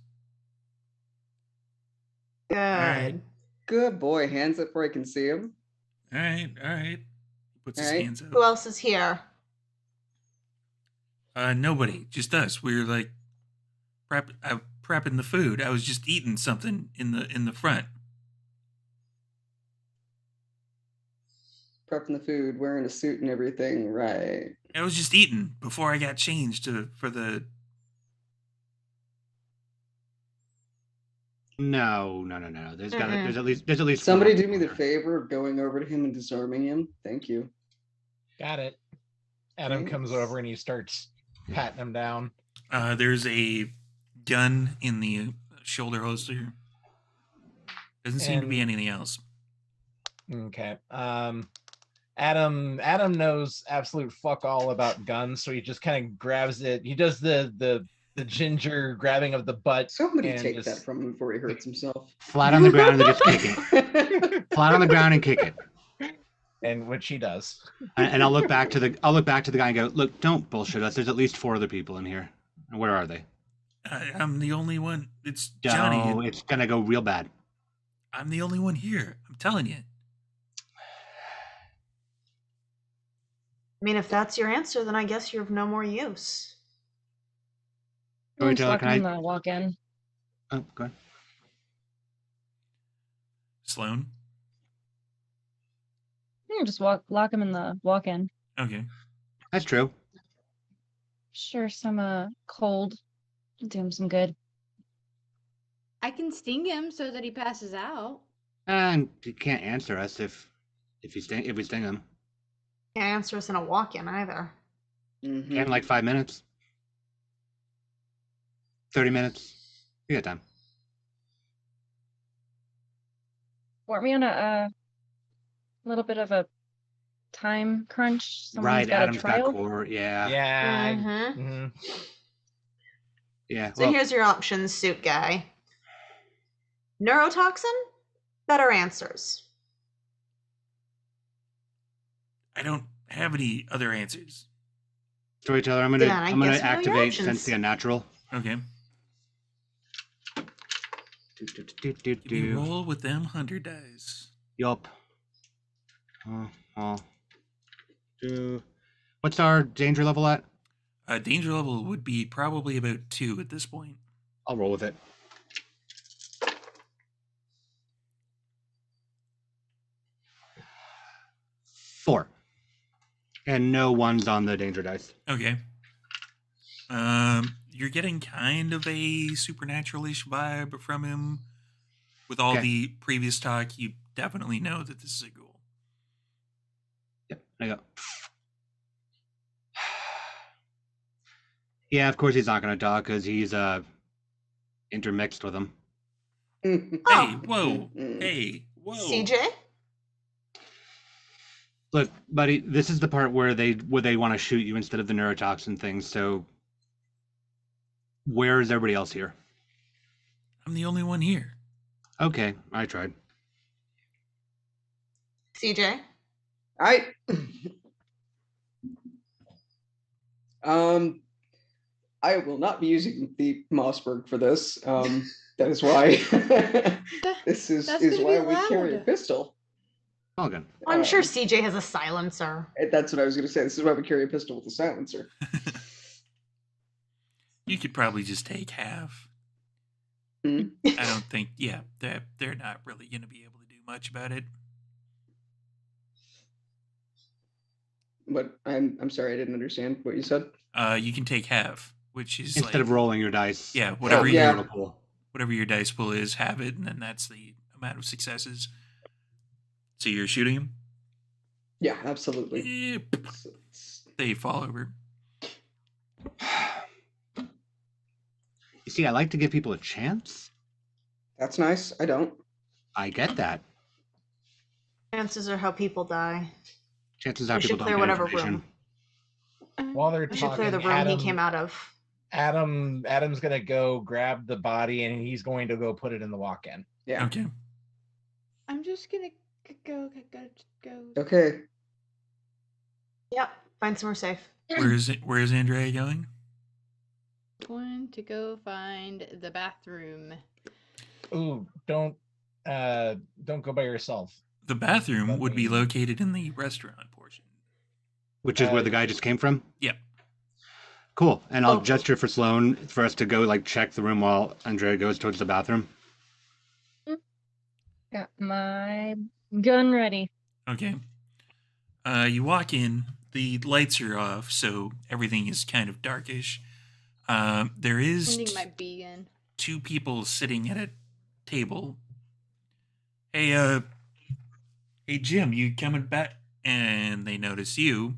Good. right. Good boy. Hands up where I can see him. All right. He puts his All right. hands up. Who else is here? Nobody, just us. We were like prepping the food. I was just eating something in the front. Prepping the food, wearing a suit and everything. Right. I was just eating before I got changed for the. No. There's at least Somebody four do me the there. favor of going over to him and disarming him. Thank you. Got it. Adam comes Thanks. over and he starts patting him down. There's a gun in the shoulder holster. Doesn't seem to be And- anything else. Okay. Adam knows absolute fuck all about guns, so he just kind of grabs it. He does the ginger grabbing of the butt. Somebody and take just- that from him before he hurts himself. Flat on the ground and then just kick it. Flat on the ground and kick it. And which he does. And I'll look back to the guy and go, "Look, don't bullshit us. There's at least 4 other people in here. And where are they?" I'm the only one. It's No, Johnny. it's gonna go real bad. I'm the only one here. I'm telling you. I mean, if that's your answer, then I guess you're of no more use. Sorry, Just Taylor, lock can him in I- the walk-in. Oh, go ahead. Sloan. Just lock him in the walk-in. Okay. That's true. Sure, some cold will do him some good. I can sting him so that he passes out. And he can't answer us if we sting him. Can't answer us in a walk-in either. Mhm. In like 5 minutes. 30 minutes. You got time. Weren't we on a little bit of a time crunch? Someone's Right, got Adam's a trial? got core. Yeah. Yeah. Mhm. Yeah. So Well, here's your options, suit guy. Neurotoxin? Better answers. I don't have any other answers. storyteller, I'm Then I gonna guess we know your activate options. Sense the Unnatural. Okay. Give me roll with them 100 dice. Yup. What's our danger level at? Danger level would be probably about 2 at this point. I'll roll with it. Four. And no ones on the danger dice. Okay. You're getting kind of a supernatural-ish vibe from him. With all Okay. the previous talk, you definitely know that this is a ghoul. Yep. I go. Yeah, of course he's not going to talk because he's intermixed with them. Hey, whoa. Hey, whoa. CJ? Look, buddy, this is the part where they want to shoot you instead of the neurotoxin thing. So, where is everybody else here? I'm the only one here. Okay, I tried. CJ? I I will not be using the Mossberg for this. That is why this is That's gonna why be we carry a loud. pistol. Morgan. I'm sure CJ has a silencer. That's what I was going to say. This is why we carry a pistol with a silencer. You could probably just take half. Hmm? I don't think, yeah, they're not really going to be able to do much about it. But I'm sorry, I didn't understand what you said. You can take half, which is Instead of rolling your dice. yeah, whatever Oh, yeah. your whatever your dice pool is, have it, and then that's the amount of successes. So you're shooting him. Yeah, absolutely. Yep. They fall over. You see, I like to give people a chance. That's nice. I don't. I get that. Chances are how people die. Chances are We people should don't clear get whatever information. room. While they're We should clear talking, the room he Adam, came out of. Adam's gonna go grab the body and he's going to go put it in the walk-in. Yeah. Okay. I'm just gonna go. Okay. Yep. Find somewhere safe. Where is Andrea going? Going to go find the bathroom. Ooh, don't go by yourself. The bathroom Let would be me- located in the restaurant portion. Which is where the guy just came from? Yep. Cool. And I'll Oh. gesture for Sloan for us to go like check the room while Andrea goes towards the bathroom. Got my gun ready. Okay. You walk in. The lights are off, so everything is kind of darkish. There is Sending my bee in. two people sitting at a table. Hey, hey, Jim, you coming back? And they notice you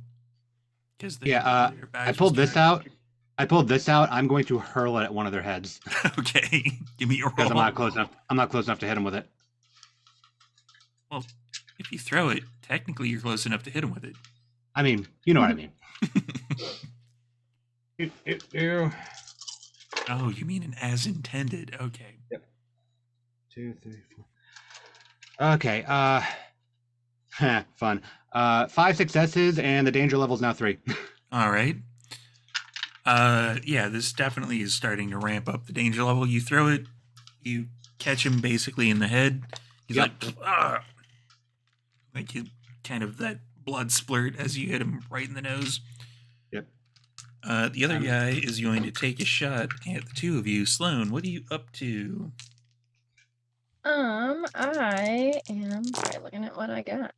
because I pulled this out. I'm going to hurl it at one of their heads Okay, give me a roll. because I'm not close enough to hit him with it. Well, if you throw it, technically you're close enough to hit him with it. I mean, you know what I mean. Oh, you mean an as intended? Okay. 2, 3, 4. Okay. Fun. 5 successes and the danger level is now 3. All right. Yeah, this definitely is starting to ramp up the danger level. You throw it, you catch him basically in the head. He's Yep. like, ah! Like you kind of that blood splurt as you hit him right in the nose. Yep. The other guy is going to take a shot at the two of you. Sloan, what are you up to? I am probably looking at what I got.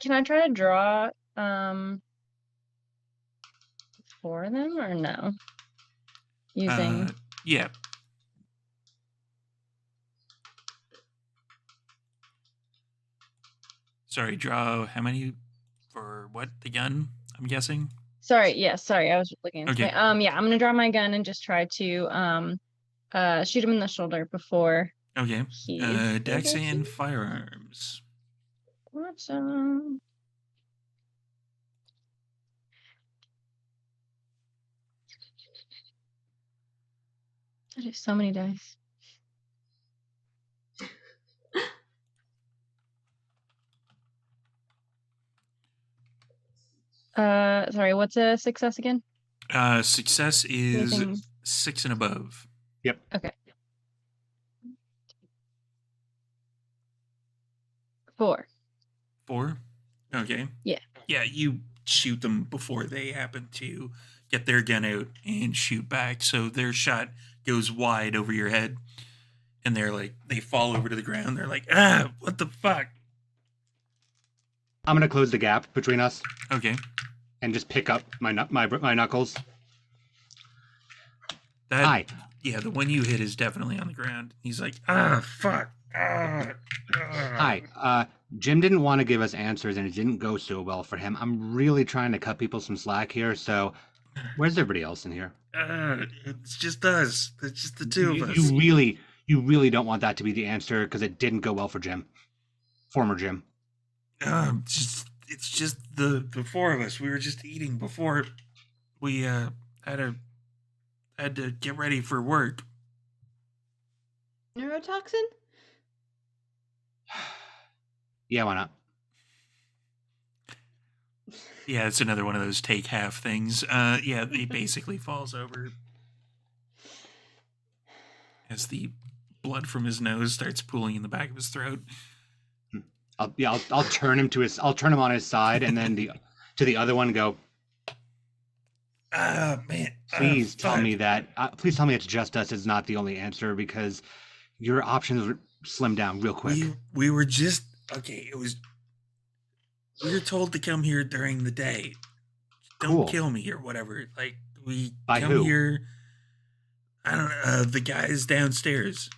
Can I try to draw 4 of them or no? Using Yeah. Sorry, draw how many for what? The gun, I'm guessing? sorry, I was looking at Okay. yeah, I'm gonna draw my gun and just try to shoot him in the shoulder before Okay. he's Dex able and to. firearms. Awesome. I do so many dice. Sorry, what's a success again? Success is Anything? 6 and above. Okay. 4. 4? Okay. Yeah. Yeah, you shoot them before they happen to get their gun out and shoot back. So their shot goes wide over your head. And they're like, they fall over to the ground. They're like, ah, what the fuck? I'm going to close the gap between us Okay. and just pick up my knuckles. That, Hi. Yeah, the one you hit is definitely on the ground. He's like, ah, fuck. Ah, ah. Hi. Jim didn't want to give us answers and it didn't go so well for him. I'm really trying to cut people some slack here. So where's everybody else in here? It's just us. It's just the two of us. You really don't want that to be the answer because it didn't go well for Jim. Former Jim. It's just the 4 of us. We were just eating before we had a had to get ready for work. Neurotoxin? Yeah, why not? Yeah, it's another one of those take half things. Yeah, he basically falls over as the blood from his nose starts pooling in the back of his throat. I'll turn him I'll turn him on his side, and then to the other one go. Man. Please tell me that. Please tell me it's just us is not the only answer, because your options slim down real quick. We were just okay. We were told to come here during the day. Don't Cool. kill me or whatever. Like we By come who? here. I don't know. The guys downstairs.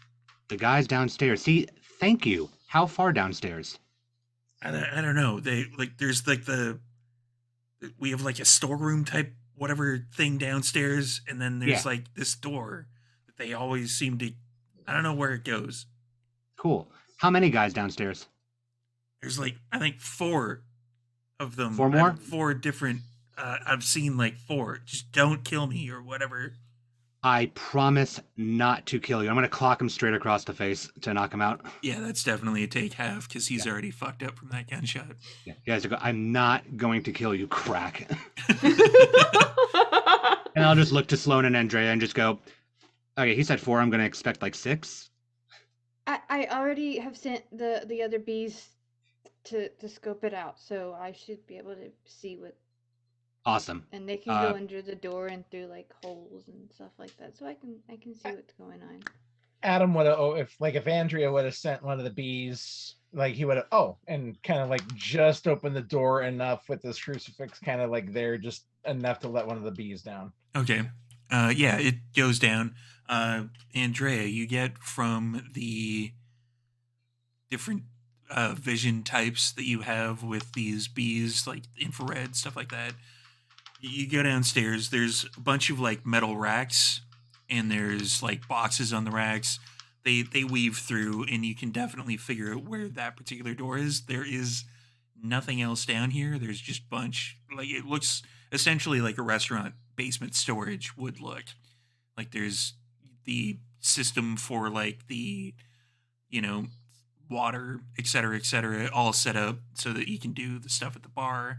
The guys downstairs. See, thank you. How far downstairs? I don't know. They there's we have like a storeroom type whatever thing downstairs, and then there's like this door that they always seem to. I don't know where it goes. Cool. How many guys downstairs? There's like I think 4 of them. 4 more? 4 different. I've seen like 4. Just don't kill me or whatever. I promise not to kill you. I'm going to clock him straight across the face to knock him out. Yeah, that's definitely a take half because he's already fucked up from that gunshot. Yeah. You guys, I'm not going to kill you, crack. And I'll just look to Sloan and Andrea and just go, okay, he said 4. I'm going to expect like 6. I already have sent the other bees to scope it out, so I should be able to see what. Awesome. And they can go under the door and through like holes and stuff like that, so I can see what's going on. Adam would have, if Andrea would have sent one of the bees, like he would have, and kind of like just opened the door enough with this crucifix kind of like there, just enough to let one of the bees down. Okay. Yeah, it goes down. Andrea, you get from the different vision types that you have with these bees, like infrared, stuff like that. You go downstairs, there's a bunch of like metal racks, and there's like boxes on the racks. They weave through, and you can definitely figure out where that particular door is. There is nothing else down here. There's just bunch, like it looks essentially like a restaurant basement storage would look. Like there's the system for like the, water, et cetera, all set up so that you can do the stuff at the bar.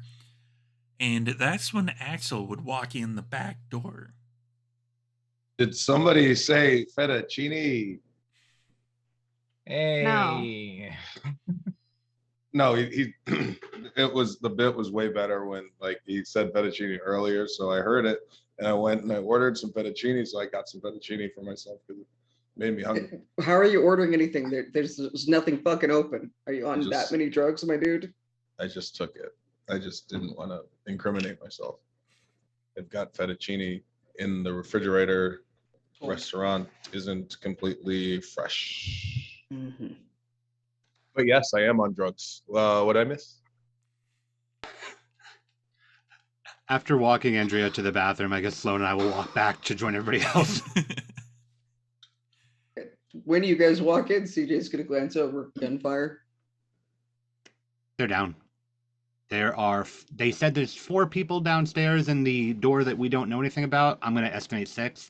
And that's when Axel would walk in the back door. Did somebody say fettuccine? Hey. No, he the bit was way better when like he said fettuccine earlier, so I heard it and I went and I ordered some fettuccine, so I got some fettuccine for myself because it made me hungry. How are you ordering anything? There's nothing fucking open. Are you on that many drugs, my dude? I just took it. I just didn't want to incriminate myself. They've got fettuccine in the refrigerator. Restaurant isn't completely fresh. Mm-hmm. But yes, I am on drugs. What'd I miss? After walking Andrea to the bathroom, I guess Sloan and I will walk back to join everybody else. When you guys walk in, CJ's gonna glance over. Gunfire. They're down. They said there's 4 people downstairs in the door that we don't know anything about. I'm going to estimate 6.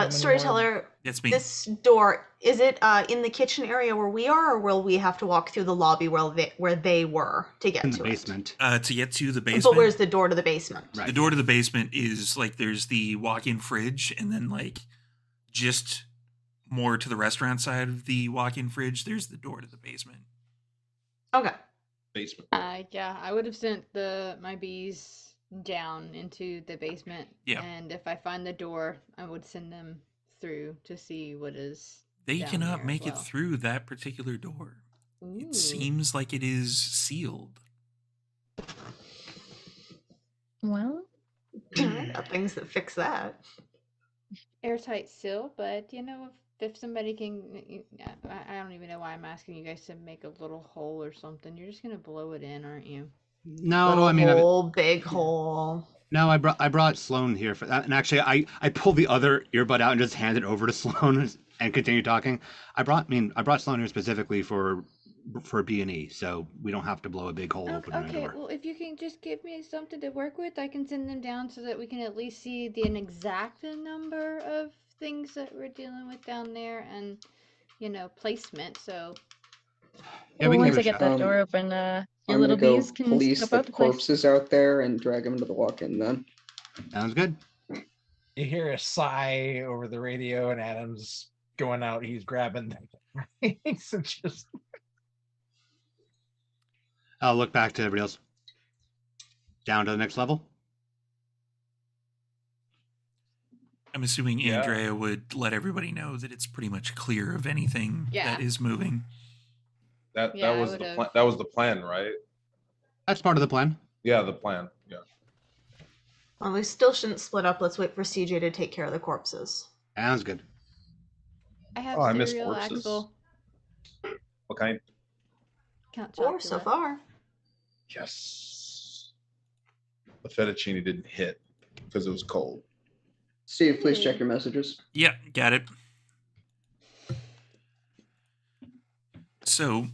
Storyteller, That's me. this door, is it in the kitchen area where we are, or will we have to walk through the lobby where they were to get In to the basement. To get to the basement. But where's the door to the basement? Right. The door to the basement is like there's the walk-in fridge, and then like just more to the restaurant side of the walk-in fridge, there's the door to the basement. Okay. Basement. Yeah, I would have sent my bees down into the basement. Yeah. And if I find the door, I would send them through to see what is. They down cannot there make as it well. through that particular door. Ooh. It seems like it is sealed. Well, I got things that fix that. Airtight still, but if somebody can, I don't even know why I'm asking you guys to make a little hole or something. You're just gonna blow it in, aren't you? No, Little I mean, hole, big hole. no, I brought Sloan here for that. And actually, I pulled the other earbud out and just handed it over to Sloan and continued talking. I brought Sloan here specifically for for B&E, so we don't have to blow a big hole opening the Okay, door. well, if you can just give me something to work with, I can send them down so that we can at least see an exact number of things that we're dealing with down there and, placement. So, Yeah, Well, we can give once it I a get shot. that door open, your I'm gonna little go bees can police scope the out the place. corpses out there and drag them to the walk-in then. Sounds good. You hear a sigh over the radio, and Adam's going out. He's grabbing them. So just I'll look back to everybody else. Down to the next level. I'm assuming Yeah. Andrea would let everybody know that it's pretty much clear of anything Yeah. that is moving. That Yeah, I was the would've- plan. That was the plan, right? That's part of the plan. Yeah, the plan. Yeah. Well, we still shouldn't split up. Let's wait for CJ to take care of the corpses. Sounds good. I have Oh, I miss cereal, corpses. Axel. What kind? Or Count so Chocula. far. Yes. The fettuccine didn't hit because it was cold. Steve, please check your messages. Yeah, got it. So,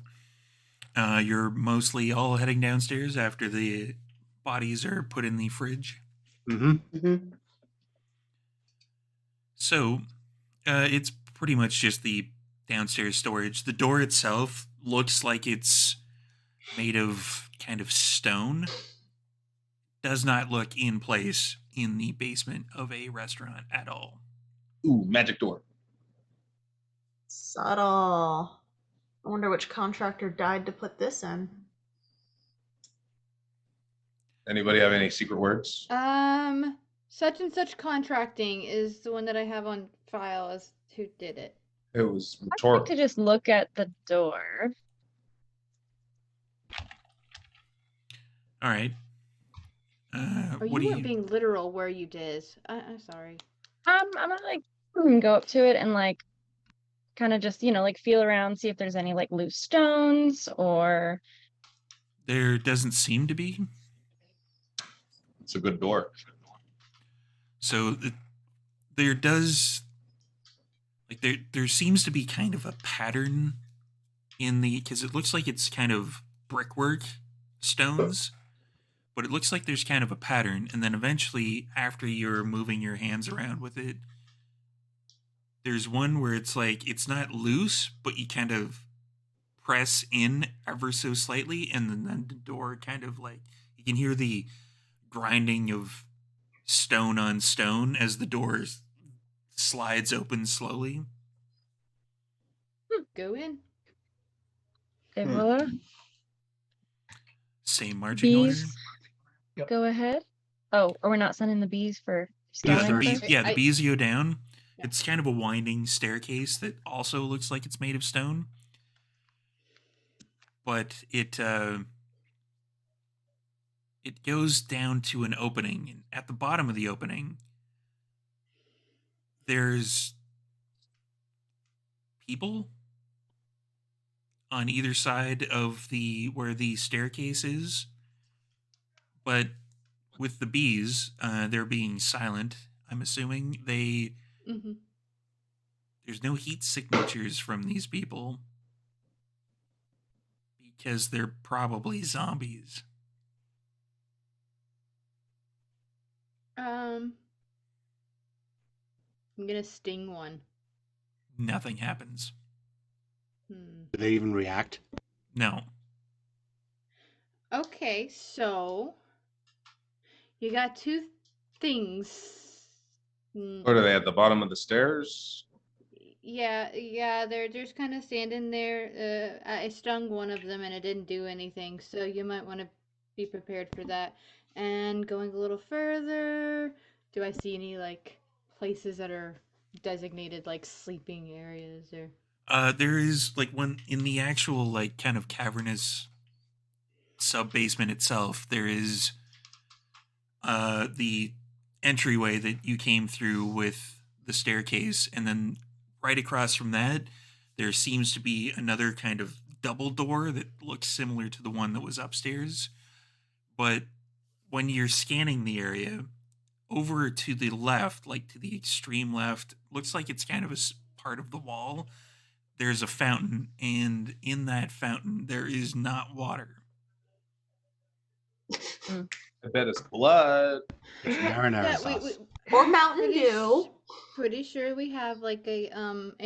you're mostly all heading downstairs after the bodies are put in the fridge. Mm-hmm. Mm-hmm. So, it's pretty much just the downstairs storage. The door itself looks like it's made of kind of stone. Does not look in place in the basement of a restaurant at all. Ooh, magic door. Subtle. I wonder which contractor died to put this in. Anybody have any secret words? Such and such contracting is the one that I have on file as who did it. It was I'd like rhetorical. to just look at the door. All right. Oh, What you do weren't being literal, were you, Diz? I'm sorry. I'm gonna like go up to it and like kind of just like feel around, see if there's any like loose stones or There doesn't seem to be. It's a good door. So there does, like there seems to be kind of a pattern in the, because it looks like it's kind of brickwork stones, but it looks like there's kind of a pattern, and then eventually after you're moving your hands around with it, there's one where it's like it's not loose, but you kind of press in ever so slightly, and then the door kind of like you can hear the grinding of stone on stone as the door slides open slowly. Go in. okay, Hmm. voila. Same marching order. Bees, Yep. go ahead. Oh, are we not sending the bees for Bees The scouting first. first? the bees go down. Yeah. It's kind of a winding staircase that also looks like it's made of stone, but it goes down to an opening, and at the bottom of the opening, there's people on either side of the where the staircase is, but with the bees, they're being silent. I'm assuming Mm-hmm. there's no heat signatures from these people because they're probably zombies. I'm gonna sting one. Nothing happens. Hmm. Do they even react? No. Okay, so you got two things. What are they at the bottom of the stairs? Yeah, they're just kind of standing there. I stung one of them and it didn't do anything, so you might want to be prepared for that. And going a little further, do I see any like places that are designated like sleeping areas or? There is like one in the actual like kind of cavernous sub basement itself. There is the entryway that you came through with the staircase, and then right across from that, there seems to be another kind of double door that looks similar to the one that was upstairs. But when you're scanning the area, over to the left, like to the extreme left, looks like it's kind of a part of the wall. there's a fountain, and in that fountain there is not water. I bet it's blood. It's marinara Yeah, sauce. Or Mountain Pretty Dew. Pretty sure we have like a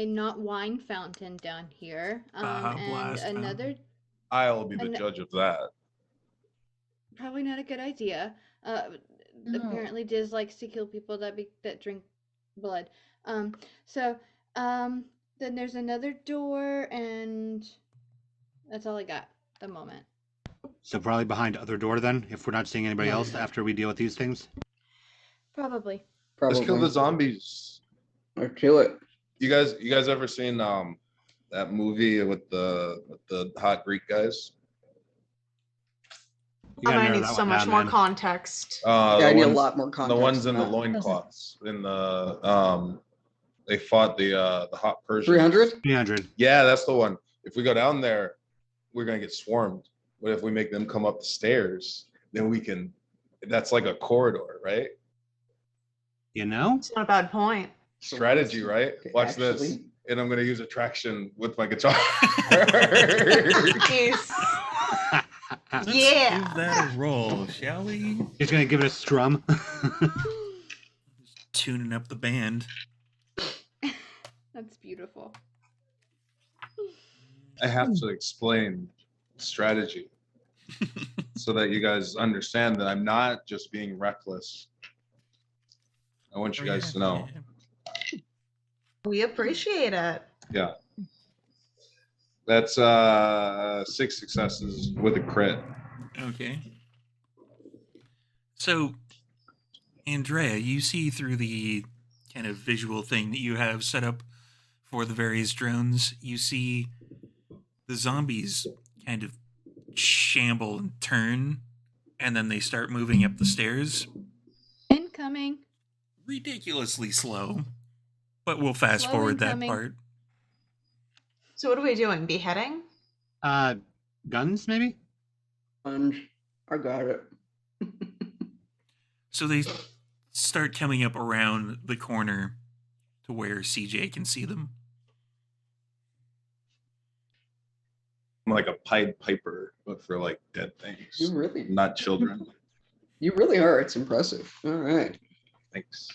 not wine fountain down here. Baja And Blast another fountain. I'll be the An- judge of that. probably not a good idea. No. Apparently Diz likes to kill people that drink blood. So then there's another door, and that's all I got at the moment. So probably behind other door then, if we're not seeing anybody else after we deal with these things. Probably. Let's kill the Probably. zombies. Or kill it. You guys ever seen that movie with the hot Greek guys? You I'm gotta gonna narrow need that so one much down, more man. context. Yeah, The I need a ones- lot more context. The ones in than the that. loincloths. In the they fought the hot Persians. 300? 300. Yeah, that's the one. If we go down there, we're gonna get swarmed. What if we make them come up the stairs? Then we can. That's like a corridor, right? You know? It's not a bad point. Strategy, right? Okay, Watch this. actually- And I'm gonna use attraction with my guitar. Jeez. Let's Yeah. give that a roll, shall we? He's gonna give it a strum. Tuning up the band. That's beautiful. I have to explain strategy so that you guys understand that I'm not just being reckless. I want you guys to know. We appreciate it. Yeah. That's 6 successes with a crit. Okay. So, Andrea, you see through the kind of visual thing that you have set up for the various drones, you see the zombies kind of shamble and turn, and then they start moving up the stairs. Incoming. Ridiculously slow, but we'll fast Slow forward that incoming. part. So what are we doing? Beheading? Guns maybe? I got it. So they start coming up around the corner to where CJ can see them. I'm like a Pied Piper, but for like dead You things, really, not children. you really are. It's impressive. All right. Thanks.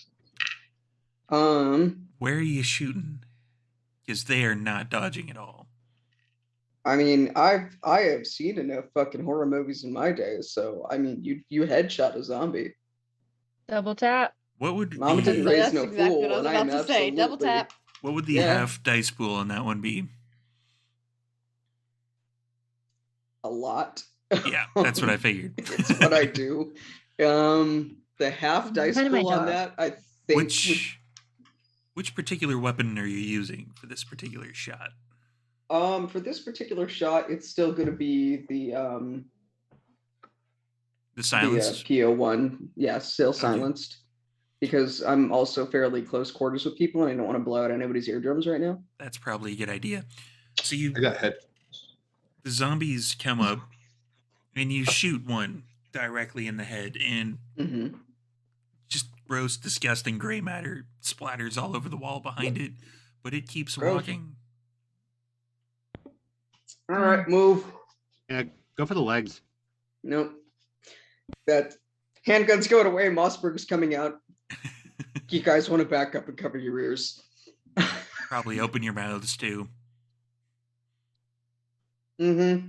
Where are you shooting? Because they are not dodging at all. I mean, I have seen enough fucking horror movies in my day, so I mean, you headshot a zombie. Double tap. What would Mama the, didn't raise That's no exactly fool, what I was and I am about to say. Double absolutely- tap. what would the Yeah. half dice pool on that one be? A lot. Yeah, that's what I figured. It's what I do. The half dice Kind of my pool on job. that, I think. Which particular weapon are you using for this particular shot? For this particular shot, it's still going to be the Silenced. PO1. Yeah, still Okay. silenced, because I'm also fairly close quarters with people, and I don't want to blow out anybody's eardrums right now. That's probably a good idea. So I got head. the zombies come up, and you shoot one directly in the head, and Hmm. just gross, disgusting gray matter splatters all over the wall behind it, but it keeps Gross. walking. All right, move. Yeah, go for the legs. Nope. That handgun's going away. Mossberg's coming out. You guys want to back up and cover your ears. Probably open your mouths too. Mm-hmm.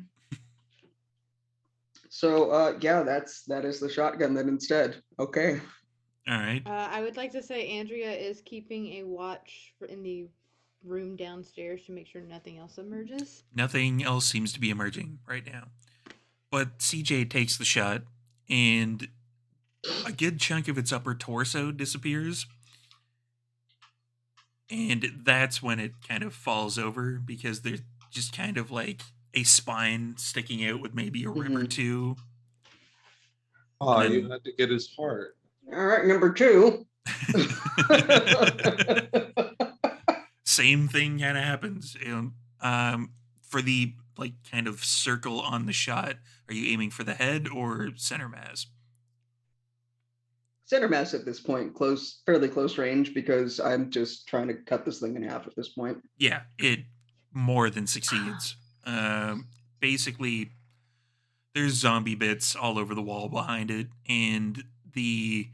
So yeah, that is the shotgun then instead. Okay. All right. I would like to say Andrea is keeping a watch in the room downstairs to make sure nothing else emerges. Nothing else seems to be emerging right now. But CJ takes the shot, and a good chunk of its upper torso disappears. And that's when it kind of falls over, because there's just kind of like a spine sticking out with maybe a rib or Mhm. two. Oh, And you then- had to get his heart. All right, number 2. Same thing kind of happens. For the like kind of circle on the shot, are you aiming for the head or center mass? Center mass at this point, fairly close range, because I'm just trying to cut this thing in half at this point. Yeah, it more than succeeds. Basically, there's zombie bits all over the wall behind it, and the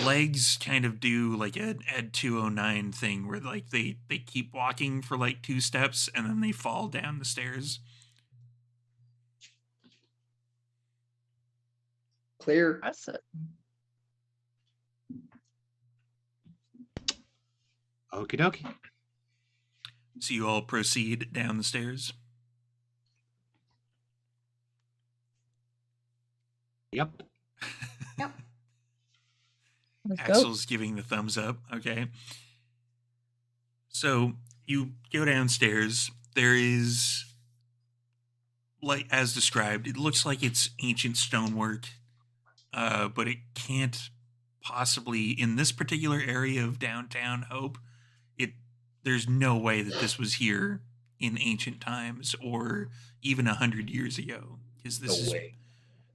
legs kind of do like a Ed 209 thing where like they keep walking for like 2 steps and then they fall down the stairs. Clear. That's it. Okie dokie. So you all proceed down the stairs. Yep. Let's go. Axel's giving the thumbs up. Okay. So you go downstairs. There is, like as described, it looks like it's ancient stonework, but it can't possibly, in this particular area of downtown Hope, there's no way that this was here in ancient times or even 100 years ago, because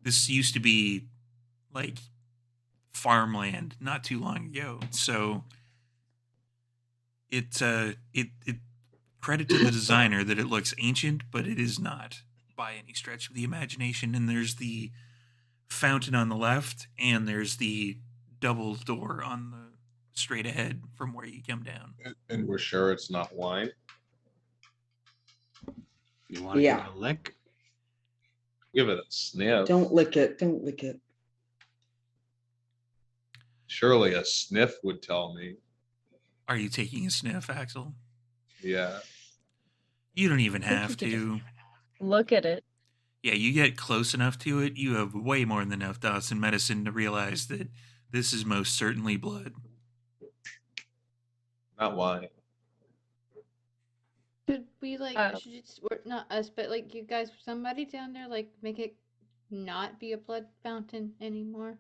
this used to be like farmland not too long ago. So it credit to the designer that it looks ancient, but it is not by any stretch of the imagination. And there's the fountain on the left, and there's the double door on the straight ahead from where you come down. And we're sure it's not wine. You want to Yeah. give it a lick? Give it a sniff. Don't lick it. Don't lick it. Surely a sniff would tell me. Are you taking a sniff, Axel? Yeah. You don't even think have you could to. Look at it. Yeah, you get close enough to it, you have way more than enough dots in medicine to realize that this is most certainly blood. Not wine. Should we like? Uh, Should it, or not us, but like you guys, somebody down there, like make it not be a blood fountain anymore.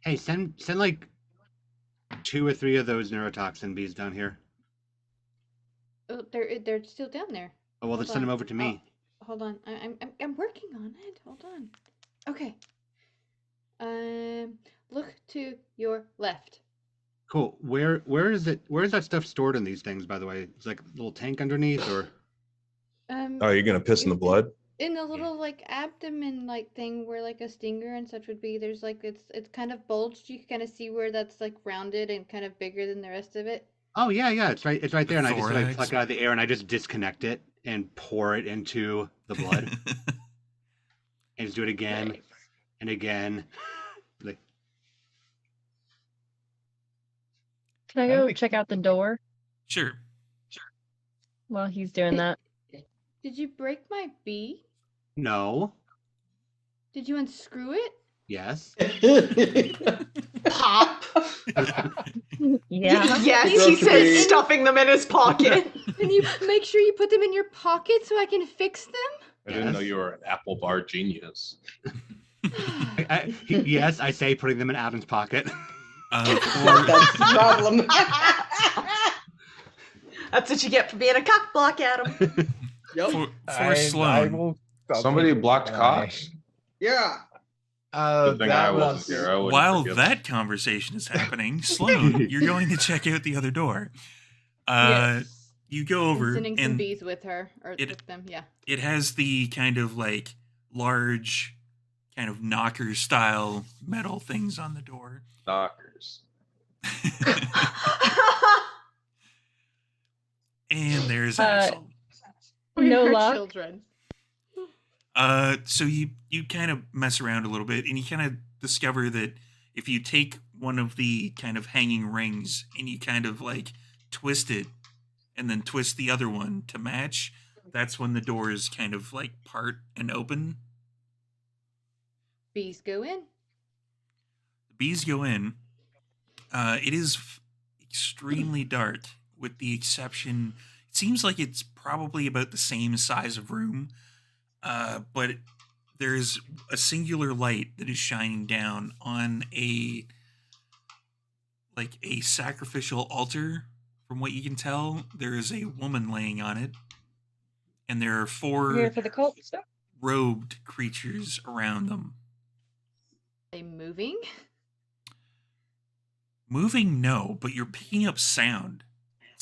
Hey, send like 2 or 3 of those neurotoxin bees down here. Oh, they're still down there. Oh well, then Hold send them on. over to me. Hold on, I'm working on it. Hold on. Okay. Look to your left. Cool. Where is it? Where is that stuff stored in these things? By the way, it's like a little tank underneath, or Oh, you're gonna piss in the blood? In the little like abdomen like thing where like a stinger and such would be, there's like it's kind of bulged. You can kind of see where that's like rounded and kind of bigger than the rest of it. oh yeah, it's right there, and I just like Thorax. pluck it out of the air and I just disconnect it and pour it into the blood, and just do it again and again. Like, Can I I go think- check out the door Sure. while he's doing that? Did you break my bee? no, Did you unscrew it? yes. Pop. Yeah. Yes, he Recipe. says, stuffing them in his pocket. Can you make sure you put them in your pocket so I can fix them? I didn't know Yes. you were an apple bar genius. Yes, I say putting them in Adam's pocket. For, That's the problem. That's what you get for being a cock block, Adam. Yep. for Sloan, will stop Somebody it. blocked Cox. Yeah. Good thing I wasn't here. I wouldn't while forgive that conversation is happening, Sloan, you're going to check out the other door. Yes. You go over, I'm sending some and bees with her or it- with them. Yeah. it has the kind of like large, kind of knocker style metal things on the door. knockers. And there's Uh, Axel. No We're lock. children. So you kind of mess around a little bit, and you kind of discover that if you take one of the kind of hanging rings and you kind of like twist it, and then twist the other one to match, that's when the doors kind of like part and open. Bees go in. The bees go in. It is extremely dark, with the exception. It seems like it's probably about the same size of room, but there's a singular light that is shining down on a sacrificial altar. From what you can tell, there is a woman laying on it, and there are Here 4 for the cult stuff. robed creatures around them. They moving. Moving, no, but you're picking up sound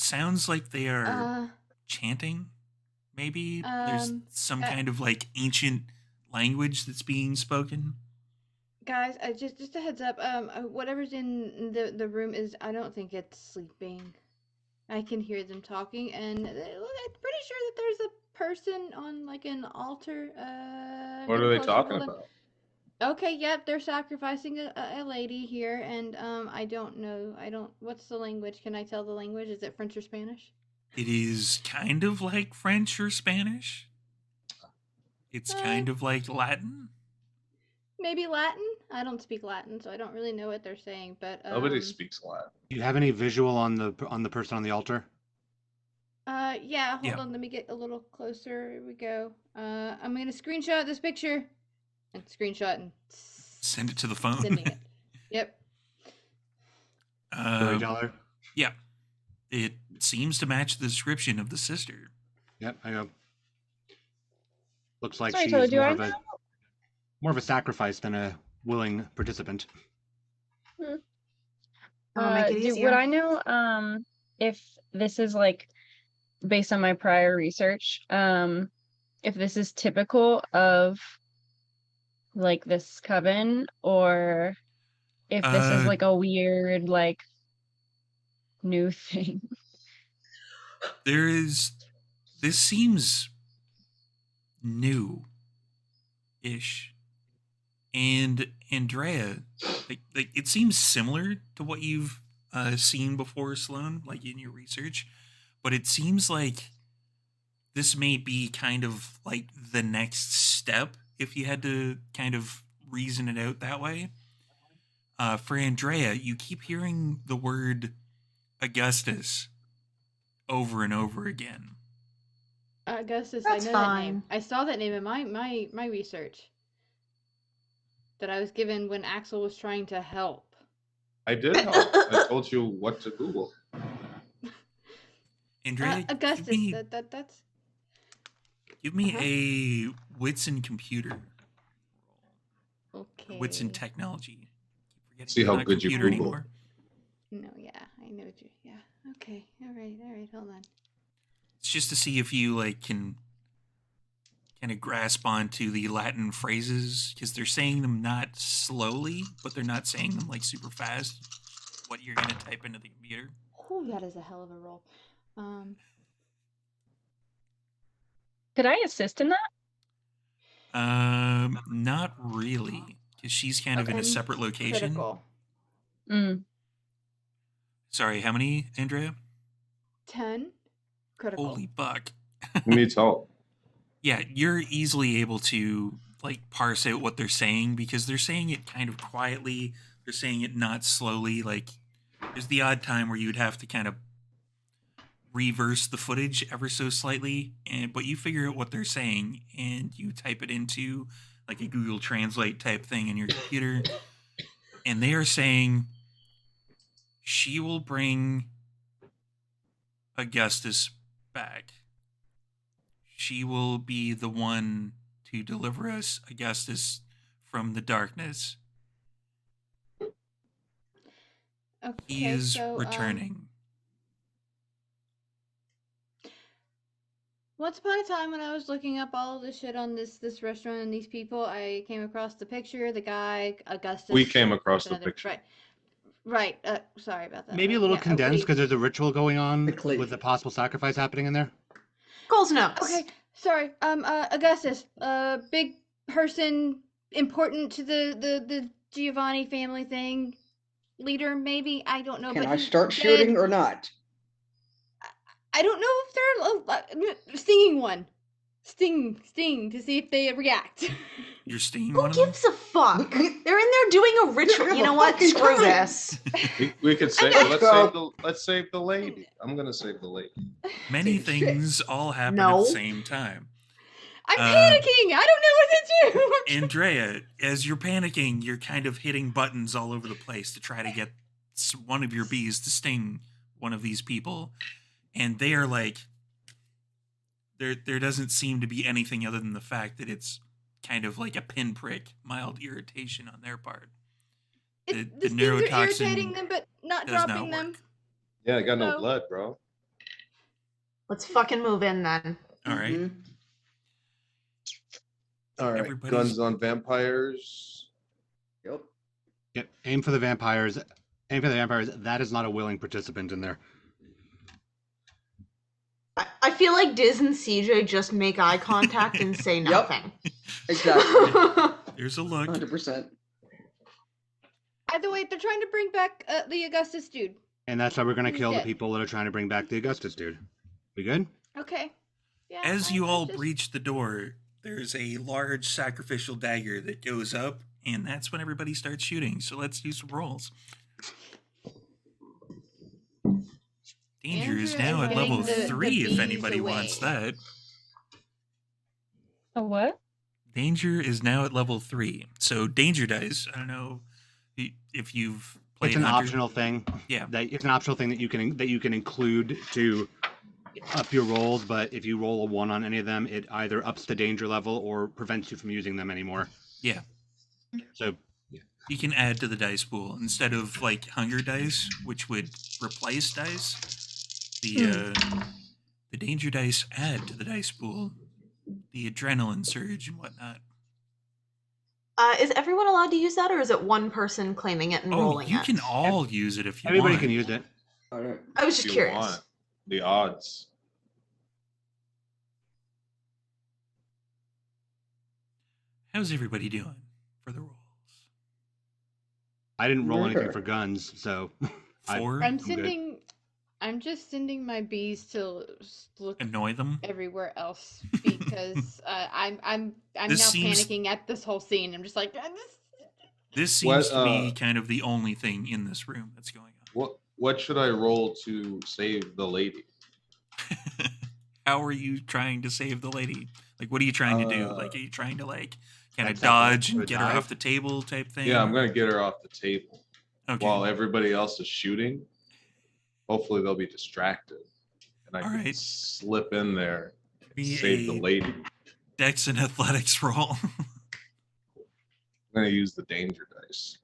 sounds like they are Uh, chanting. Maybe there's some uh, kind of like ancient language that's being spoken. guys, just a heads up. Whatever's in the room is, I don't think it's sleeping. I can hear them talking, and I'm pretty sure that there's a person on like an altar. What Get are they closer, talking hold on. about? Okay, yep, they're sacrificing a lady here, and I don't know. What's the language? Can I tell the language? Is it French or Spanish? It is kind of like French or Spanish. It's kind of like Latin. Maybe Latin? I don't speak Latin, so I don't really know what they're saying, but Nobody speaks Latin. Do you have any visual on the person on the altar? Yeah, hold Yeah. on, let me get a little closer. Here we go. I'm gonna screenshot this picture and screenshot and Send it to the phone. sending it. Yep. Billy Dollar? Yeah. It seems to match the description of the sister. Yep, I go. Looks like Sorry, she's Toad, do I more of a sacrifice than a willing participant. I'll make it easier. Would I know if this is like based on my prior research, if this is typical of like this coven, or if this is like a weird like new thing? This seems new-ish. And Andrea, like it seems similar to what you've seen before, Sloan, like in your research, but it seems like this may be kind of like the next step if you had to kind of reason it out that way. For Andrea, you keep hearing the word Augustus over and over again. Augustus, That's I know that name. fine. I saw that name in my research that I was given when Axel was trying to help. I did help. I told you what to Google. Andrea, Augustus, give me, that's give me a wits and computer. okay. Wits and technology. Keep forgetting See it's how not a good you computer Google. anymore. No, yeah, I know what you. Yeah, okay, all right, hold on. It's just to see if you like can kind of grasp onto the Latin phrases, because they're saying them not slowly, but they're not saying them like super fast. What you're gonna type into the computer. Oh, that is a hell of a roll. Could I assist in that? Not really, because she's kind of in a separate location. Critical. Sorry, how many, Andrea? 10. Critical. Holy buck. Who needs help? Yeah, you're easily able to like parse out what they're saying because they're saying it kind of quietly. They're saying it not slowly. Like there's the odd time where you'd have to kind of reverse the footage ever so slightly, but you figure out what they're saying and you type it into like a Google Translate type thing in your computer, and they are saying she will bring Augustus back. She will be the one to deliver us, Augustus, from the darkness. Okay, He is so, returning. Once upon a time, when I was looking up all of this shit on this restaurant and these people, I came across the picture, the guy, Augustus. We came across that's the picture. Right. Sorry about that. Maybe a little condensed because there's a ritual going on Quickly. with a possible sacrifice happening in there. Goals notes. Okay, sorry. Augustus, big person, important to the Giovanni family thing, leader maybe. I don't know. Can but I he's start dead. shooting or not? I don't know if they're stinging one. Sting to see if they react. You're stinging Who one of them? gives a fuck? They're in there doing a ritual. You know what? fucking Screw time. this. We could say let's save the lady. I'm gonna save the lady. Many Same shit. things all happen at No. the same time. I'm panicking. I don't know what to do. Andrea, as you're panicking, you're kind of hitting buttons all over the place to try to get one of your bees to sting one of these people. And they are like, there doesn't seem to be anything other than the fact that it's kind of like a pinprick, mild irritation on their part. The stings are irritating them, but not does dropping not them. work. Yeah, I got no No. blood, bro. Let's fucking move in then. All right. Mhm. All right, Everybody's- guns on vampires. Yep. Yep. Aim for the vampires. Aim for the vampires. That is not a willing participant in there. I feel like Diz and CJ just make eye contact and say Yep. nothing. Exactly. There's a look. 100%. Either way, they're trying to bring back the Augustus dude. And that's why we're gonna Who's kill the dead? people that are trying to bring back the Augustus dude. We good? Okay. Yeah. As I- you I all just- breach the door, there's a large sacrificial dagger that goes up, and that's when everybody starts shooting. So let's do some rolls. Danger is Andrew now is at level getting the 3 if bees anybody wants away. that. A what? Danger is now at level 3. So danger dice, I don't know if you've played It's an Hunter. optional thing. Yeah. It's an optional thing that you can include to up your rolls, but if you roll a 1 on any of them, it either ups the danger level or prevents you from using them anymore. Yeah. So You can add to the dice pool instead of like hunger dice, which would replace dice. The danger dice add to the dice pool the adrenaline surge and whatnot. Is everyone allowed to use that, or is it one person claiming it and Oh, rolling you it? can all use it if you everybody want. can use it. All right. I was If just you curious. want the odds. How's everybody doing for the rolls? I didn't roll anything Murder. for guns, so I- 4? I'm good. sending. I'm just sending my bees to look Annoy them? everywhere else because I'm now This seems- panicking at this whole scene. I'm just like, This seems What, to be kind of the only thing in this room that's going What should I roll to save the lady? on. How are you trying to save the lady? Like, what are you trying to do? Uh, Like, are you trying to, like, kind of That's not dodge and good. get her Dive? off the table type thing? Yeah, I'm gonna get her off the table Okay. while everybody else is shooting. Hopefully they'll be distracted, and I All can right. slip in there and Be save the a- lady. Dex and athletics roll. I'm gonna use the danger dice.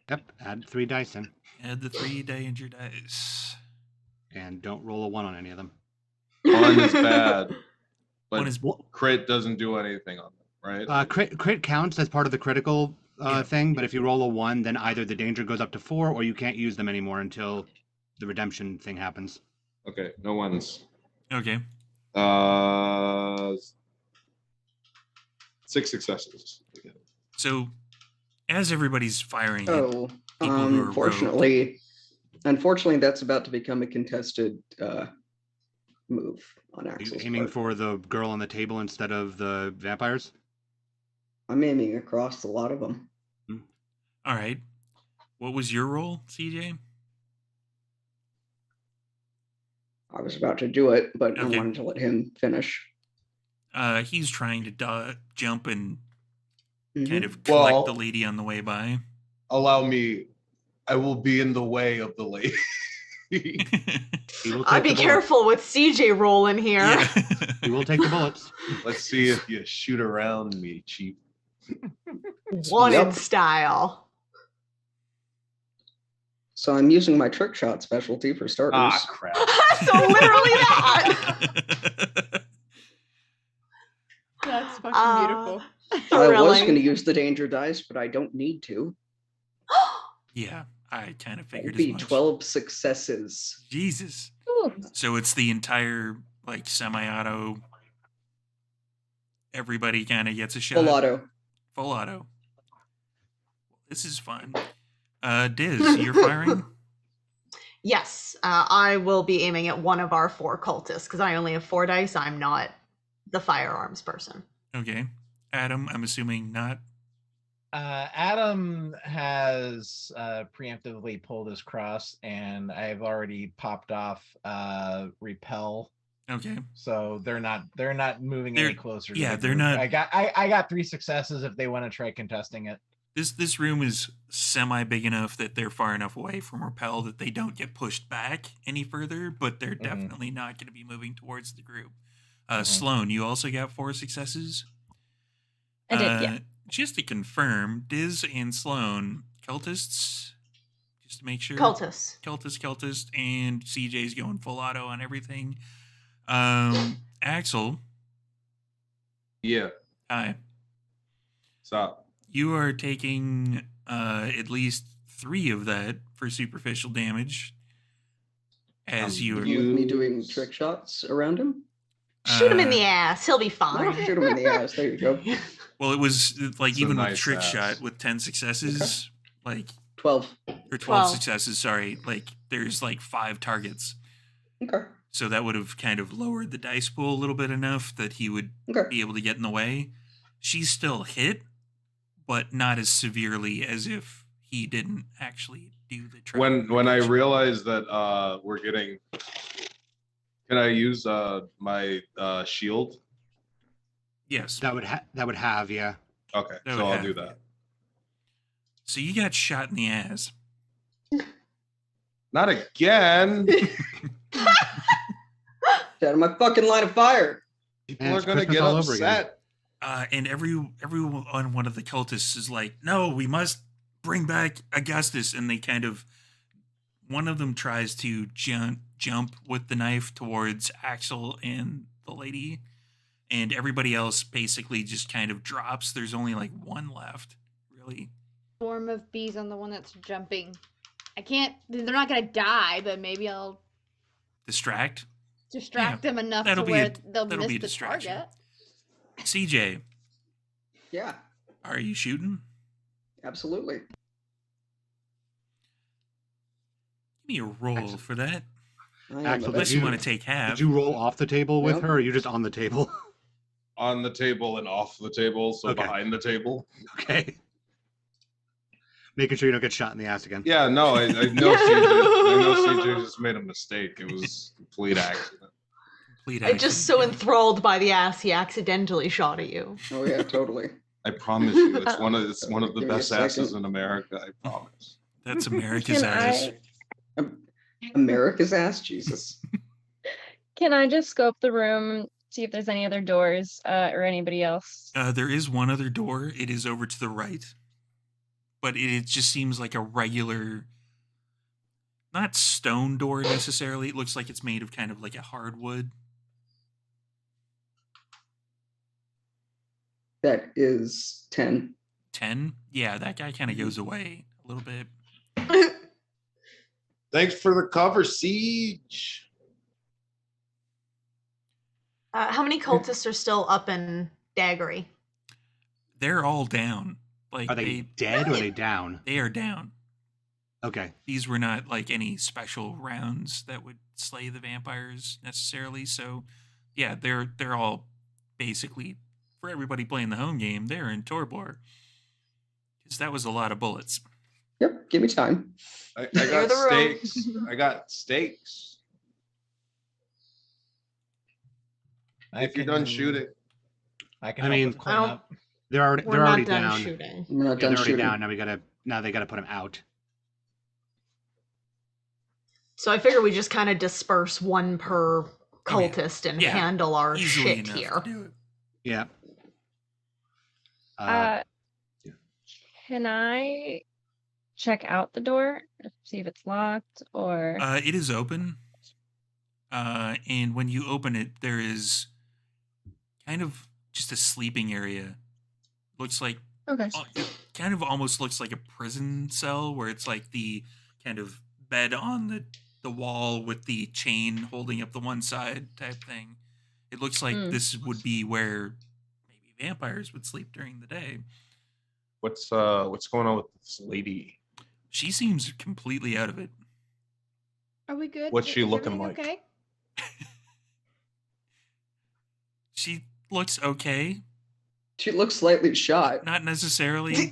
Yep, add 3 dice in, Add the 3 danger dice. and don't roll a 1 on any of them. 1 is bad, but One is crit doesn't do anything on them, right? Crit counts as part of the critical Yeah. thing, but if you roll a 1, then either the danger goes up to 4, or you can't use them anymore until the redemption thing happens. Okay, no ones. okay. 6 successes. So, as everybody's firing, Oh, people who are unfortunately, that's about to become a contested move on Are you Axel's aiming part. for the girl on the table instead of the vampires? I'm aiming across a lot of them. all right. What was your roll, CJ? I was about to do it, but Okay. I wanted to let him finish. He's trying to jump and Mhm. kind of collect Well- the lady on the way by. Allow me. I will be in the way of the lady. He will I'd take be the bullets. careful with CJ rolling here. Yeah. He will take the bullets. Let's see if you shoot around me, cheap. Wanted Yep. style. So I'm using my trick shot specialty for starters. Ah, crap. So literally that. that's fucking Uh, beautiful. I was Thrilling. going to use the danger dice, but I don't need to. Yeah, I kind of It'll figured as be much. 12 successes. Jesus. Ooh, So it's the entire like semi-auto. Everybody kind of gets a shot. Full auto. Full auto. This is fun. Diz, you're firing. Yes, I will be aiming at one of our 4 cultists because I only have 4 dice. I'm not the firearms person. Okay. Adam, I'm assuming not. Adam has preemptively pulled his cross, and I've already popped off repel, Okay. so they're not moving They're- any closer. To yeah, the they're group. not- I got 3 successes if they want to try contesting it. This room is semi big enough that they're far enough away from repel that they don't get pushed back any further, but they're definitely not going to be moving towards the group. Sloan, you also got 4 successes. I did, yeah. Just to confirm, Diz and Sloan, cultists, just to make sure. Cultists. Cultist, and CJ's going full auto on everything. Axel, Yeah. hi. Stop. You are taking at least 3 of that for superficial damage. As you With me doing trick shots around him. Shoot him in the ass. He'll be No, fine. shoot him in the ass. There you go. Well, it was like It's a even with nice trick ass. shot with 10 successes, like 12. or 12 12. successes, sorry, like there's like 5 targets. Okay. So that would have kind of lowered the dice pool a little bit enough that he would Okay. be able to get in the way. She's still hit, but not as severely as if he didn't actually do the trick. When I realized that we're getting, can I use my shield? Yes. That would have, yeah. Okay, That so would I'll have, do yeah. that. So you got shot in the ass. Not again. Get out of my fucking line of fire. People Man, are it's gonna Christmas get all over again. upset. And everyone one of the cultists is like, no, we must bring back Augustus. And they kind of, one of them tries to jump with the knife towards Axel and the lady. And everybody else basically just kind of drops. There's only like 1 left, really. Swarm of bees on the one that's jumping. I can't. They're not gonna die, but maybe I'll Distract. distract them enough to that'll be where a- they'll that'll miss be a the distraction. target. CJ, Yeah, are you shooting? absolutely. Give me a roll Axel. for that. I am Axel, a Unless did you you- want to take half. Did you roll off the table with Yep. her, or are you just on the table? On the table and off the table, so Okay. behind the table. Okay. Making sure you don't get shot in the ass again. Yeah, no, I know CJ just made a mistake. It was a complete accident. Complete I'm just so accident. enthralled by the ass he accidentally shot at you. Oh yeah, totally. I promise you, it's one of the Give me a best asses second. in America. I promise. That's America's Can ass. America's ass, Jesus. Can I just scope the room, see if there's any other doors or anybody else? There is one other door. It is over to the right. But it just seems like a regular, not stone door necessarily. It looks like it's made of kind of like a hardwood. That is 10. 10? Yeah, that guy kind of goes away a little bit. Thanks for the cover, Siege. How many cultists are still up in Daggery? They're all down. Like Are they dead or are they down? they are down. Okay. These were not like any special rounds that would slay the vampires necessarily. So yeah, they're all basically, for everybody playing the home game, they're in Torbor. Because that was a lot of bullets. Yep, give me time. I Clear got the room. steaks. I got steaks. If you're done shooting. I can I help mean, with cleanup. They're already We're not already done down. shooting. I'm not Yeah, done they're already shooting. down. Now they gotta put them out. So I figure we just kind of disperse 1 per Oh, yeah. cultist and Yeah, handle our Easily shit enough here. to do it. Yeah. Uh, yeah. Can I check out the door, see if it's locked or? It is open. And when you open it, there is kind of just a sleeping area. Looks like, Okay. it kind of almost looks like a prison cell where it's like the kind of bed on the wall with the chain holding up the one side type thing. It looks like Mm. this would be where maybe vampires would sleep during the day. What's going on with this lady? She seems completely out of it. Are we good? What's she Is looking everything like? Okay. She looks okay, She looks slightly shot. not necessarily,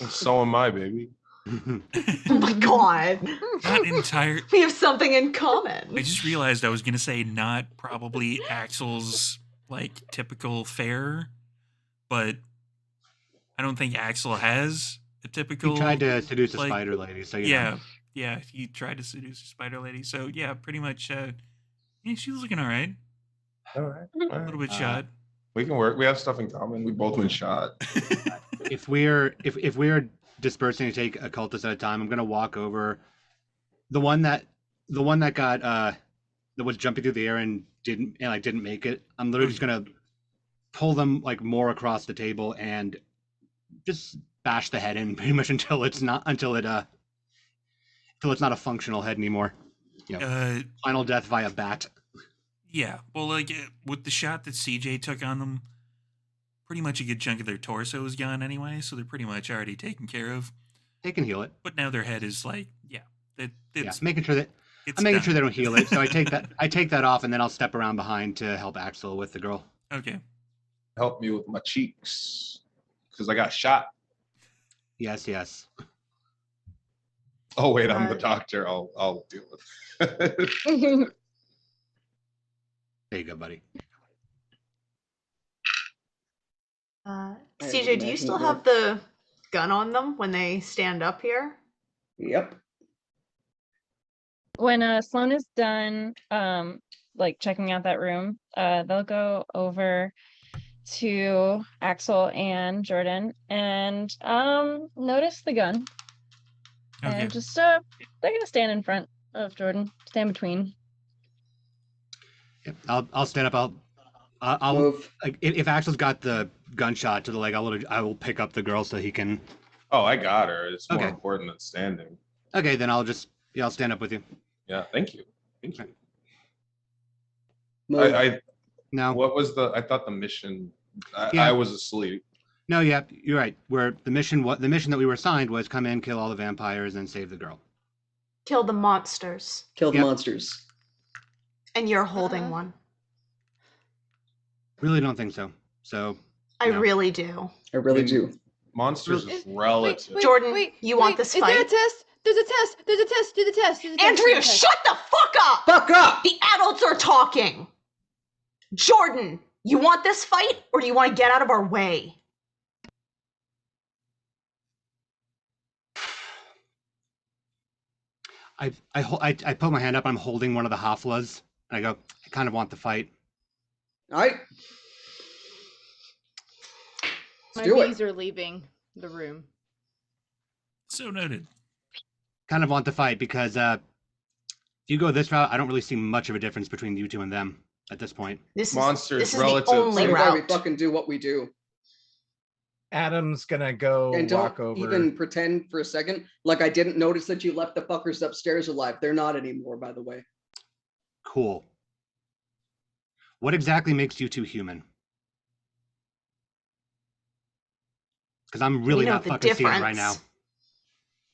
So am I, baby. Oh my god. not entire. We have something in common. I just realized I was gonna say not probably Axel's like typical fare, but I don't think Axel has a typical. He tried to seduce a like- spider lady, so you Yeah, know. yeah, he tried to seduce a spider lady. So yeah, pretty much. Yeah, she's looking all right. All right. A little bit Uh, shot. We can work. We have stuff in common. We've both been shot. If we're dispersing to take a cultist at a time, I'm gonna walk over the one that got that was jumping through the air and didn't make it, I'm literally just gonna pull them like more across the table and just bash the head in pretty much until it's not a functional head anymore. Final death via bat. Yeah, well, like with the shot that CJ took on them, pretty much a good chunk of their torso is gone anyway, so they're pretty much already taken care of. They can heal it, but now their head is like, it's making sure that I'm making sure they don't heal it. So I take that off, and then I'll step around behind to help Axel with the girl. Okay. Help me with my cheeks because I got shot. Yes. Oh wait, I'm the doctor. I'll deal with it. There you go, buddy. CJ, do you still have the gun on them when they stand up here? Yep. When Sloan is done, like checking out that room, they'll go over to Axel and Jordan and notice the gun. Okay. And just they're gonna stand in front of Jordan, stand between. Yep. I'll stand up. I'll move. If Axel's got the gunshot to the leg, I will pick up the girl so he can. Oh, I got her. It's more Okay. important than standing. Okay, then I'll stand up with you. Yeah, thank you. Thank you. Move. No. What was I thought the mission. Yeah. I was asleep. No, yeah, you're right. The mission that we were assigned was come in, kill all the vampires, and save the girl. Kill the monsters. Kill the monsters. And you're holding one. Really don't think so. So. I really do. I really do. Monsters is relative. Jordan, you want this fight? Is there a test? There's a test. There's a test. Do the test. Do the test. Andrea, shut the fuck up! Fuck up! The adults are talking. Jordan, you want this fight, or do you want to get out of our way? I put my hand up. I'm holding one of the Haflas, and I go, I kind of want the fight. All right. My do it. bees are leaving the room. So noted. Kind of want the fight because if you go this route, I don't really see much of a difference between you two and them at this point. This Monsters is relative. the only Every time we route. fucking do what we do. Adam's gonna go And walk don't over. even pretend for a second like I didn't notice that you left the fuckers upstairs alive. They're not anymore, by the way. Cool. What exactly makes you two human? Because I'm really We know not the fucking seeing it right difference. now.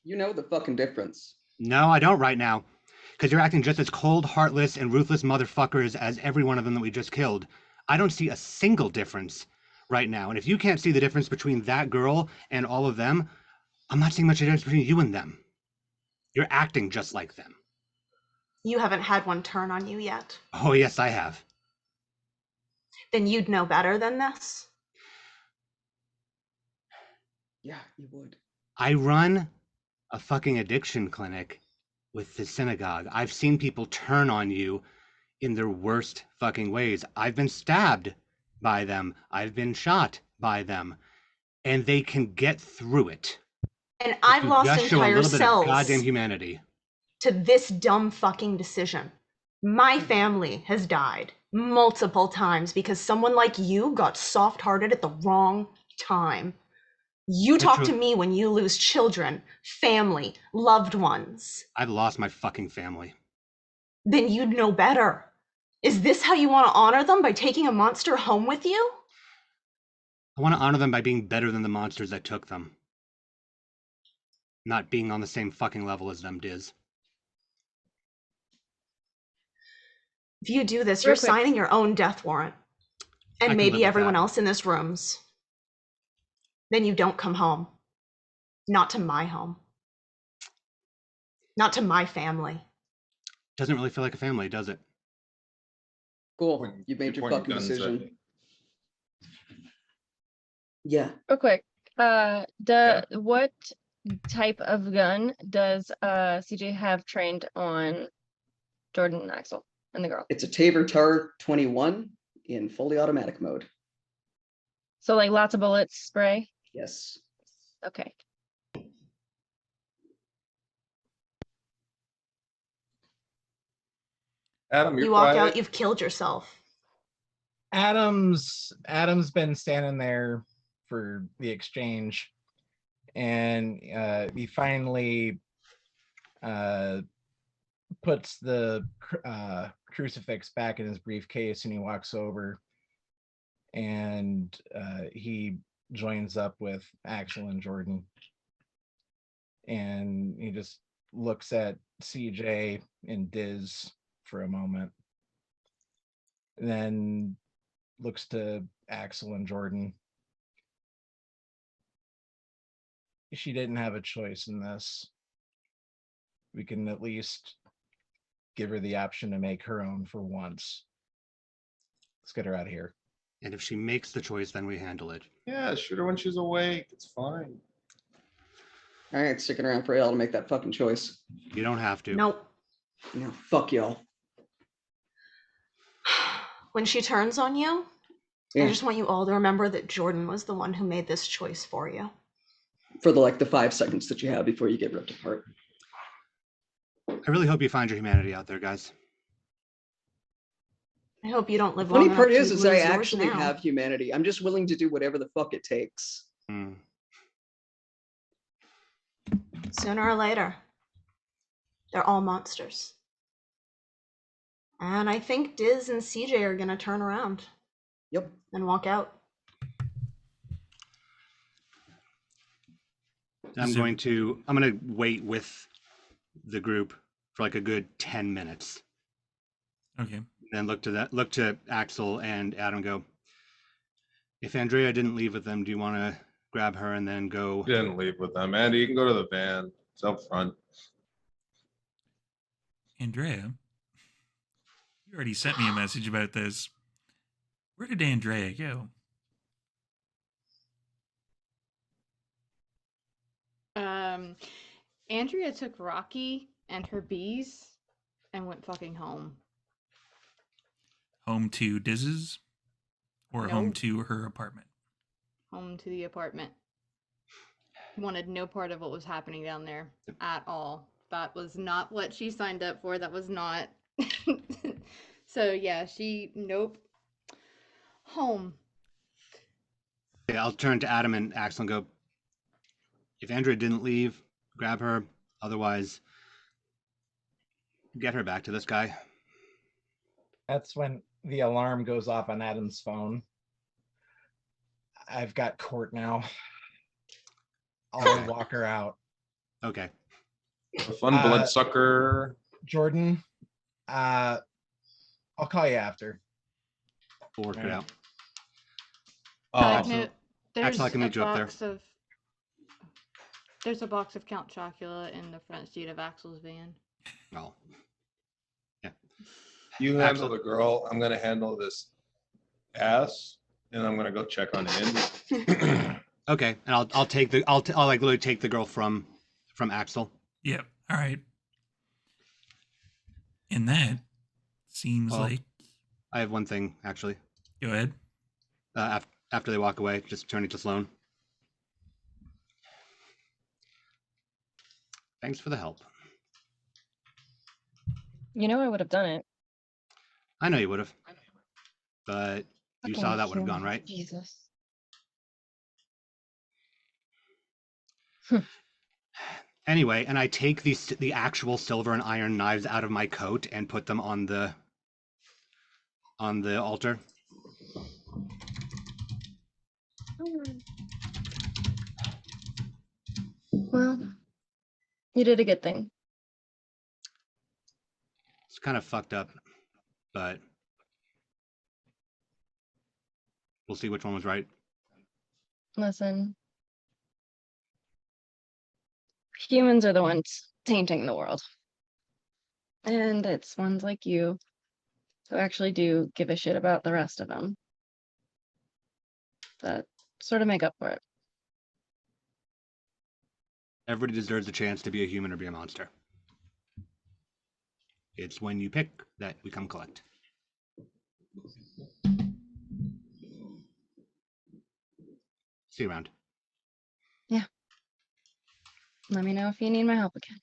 You know the fucking difference. No, I don't right now. Because you're acting just as cold, heartless, and ruthless motherfuckers as every one of them that we just killed. I don't see a single difference right now. And if you can't see the difference between that girl and all of them, I'm not seeing much of a difference between you and them. You're acting just like them. You haven't had one turn on you yet. Oh, yes, I have. Then you'd know better than this. Yeah, you would. I run a fucking addiction clinic with the synagogue. I've seen people turn on you in their worst fucking ways. I've been stabbed by them. I've been shot by them. And they can get through it. And I've lost just show a entire little bit of cells goddamn humanity. to this dumb fucking decision. My family has died multiple times because someone like you got soft-hearted at the wrong time. You That's talk true. to me when you lose children, family, loved ones. I've lost my fucking family. Then you'd know better. Is this how you want to honor them, by taking a monster home with you? I want to honor them by being better than the monsters that took them. Not being on the same fucking level as them, Diz. If you do this, Real you're quick. signing your own death warrant. I And can live maybe with everyone that. else in this room's. Then you don't come home. Not to my home. Not to my family. Doesn't really feel like a family, does it? Cool. Point- You made your point fucking guns at decision. me. Yeah. Real quick, what type of gun does CJ have trained on Jordan and Axel and the girl? It's a Tabor Tar 21 in fully automatic mode. So like lots of bullets, spray. Yes. Okay. Adam, you're You walk quiet. out, you've killed yourself. Adam's been standing there for the exchange, and he finally puts the crucifix back in his briefcase, and he walks over, and he joins up with Axel and Jordan, and he just looks at CJ and Diz for a moment, and then looks to Axel and Jordan. She didn't have a choice in this. We can at least give her the option to make her own for once. Let's get her out of here. And if she makes the choice, then we handle it. Yeah, shoot her when she's awake. It's fine. All right, sticking around for y'all to make that fucking choice. You don't have to. Nope. No, fuck y'all. When she turns on you, Yeah. I just want you all to remember that Jordan was the one who made this choice for you. For the 5 seconds that you have before you get ripped apart. I really hope you find your humanity out there, guys. I hope you don't live Funny long part enough is to I lose yours actually now. have humanity. I'm just willing to do whatever the fuck it takes. Mm. Sooner or later, they're all monsters. And I think Diz and CJ are gonna turn around. Yep. And walk out. I'm going to wait with the group for like a good 10 minutes. Okay. Then look to Axel and Adam and go, if Andrea didn't leave with them, do you want to grab her and then go? Didn't leave with them. Andy, you can go to the van. It's up front. Andrea, you already sent me a message about this. Where did Andrea go? Andrea took Rocky and her bees and went fucking home. Home to Diz's? Or home No. to her apartment? Home to the apartment. Wanted no part of what was happening down there at all. That was not what she signed up for. That was not. So yeah, nope. Home. Okay, I'll turn to Adam and Axel and go, if Andrea didn't leave, grab her. Otherwise, get her back to this guy. That's when the alarm goes off on Adam's phone. I've got court now. I'll walk her out. Okay. A fun bloodsucker. Jordan, I'll call you after. We'll work it out. Side Oh, note, there's Axel, I can meet you up there. There's a box of Count Chocula in the front seat of Axel's van. Well, yeah. you handle Axel. the girl. I'm gonna handle this ass, and I'm gonna go check on Andy. Okay, and I'll take the I'll like literally take the girl from Axel. Yep. All right. And that seems Well, like. I have one thing actually. Go ahead. After they walk away, just turning to Sloan. Thanks for the help. You know I would have done it. I know you would have, but you saw Fucking that would have human. gone right. Jesus. Anyway, and I take the actual silver and iron knives out of my coat and put them on the altar. Well, you did a good thing. It's kind of fucked up, but we'll see which one was right. Listen. Humans are the ones tainting the world. And it's ones like you who actually do give a shit about the rest of them that sort of make up for it. Everybody deserves a chance to be a human or be a monster. It's when you pick that we come collect. See you around. Yeah. Let me know if you need my help again.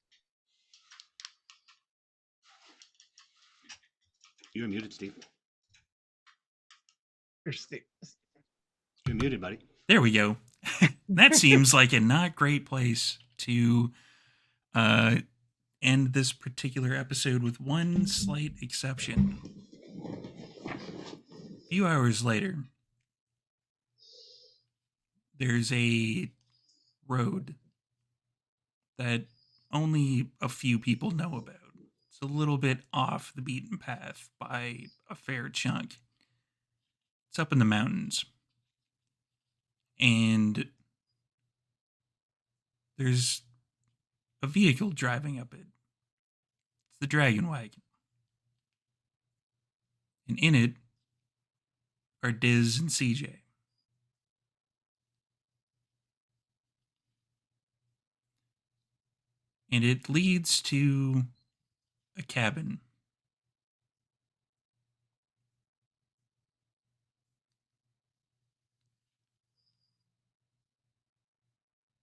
You're muted, Steve. You're You're muted, buddy. There we go. That seems like a not great place to end this particular episode, with one slight exception. A few hours later, there's a road that only a few people know about. It's a little bit off the beaten path by a fair chunk. It's up in the mountains. And there's a vehicle driving up it. It's the Dragon Wagon. And in it are Diz and CJ. And it leads to a cabin.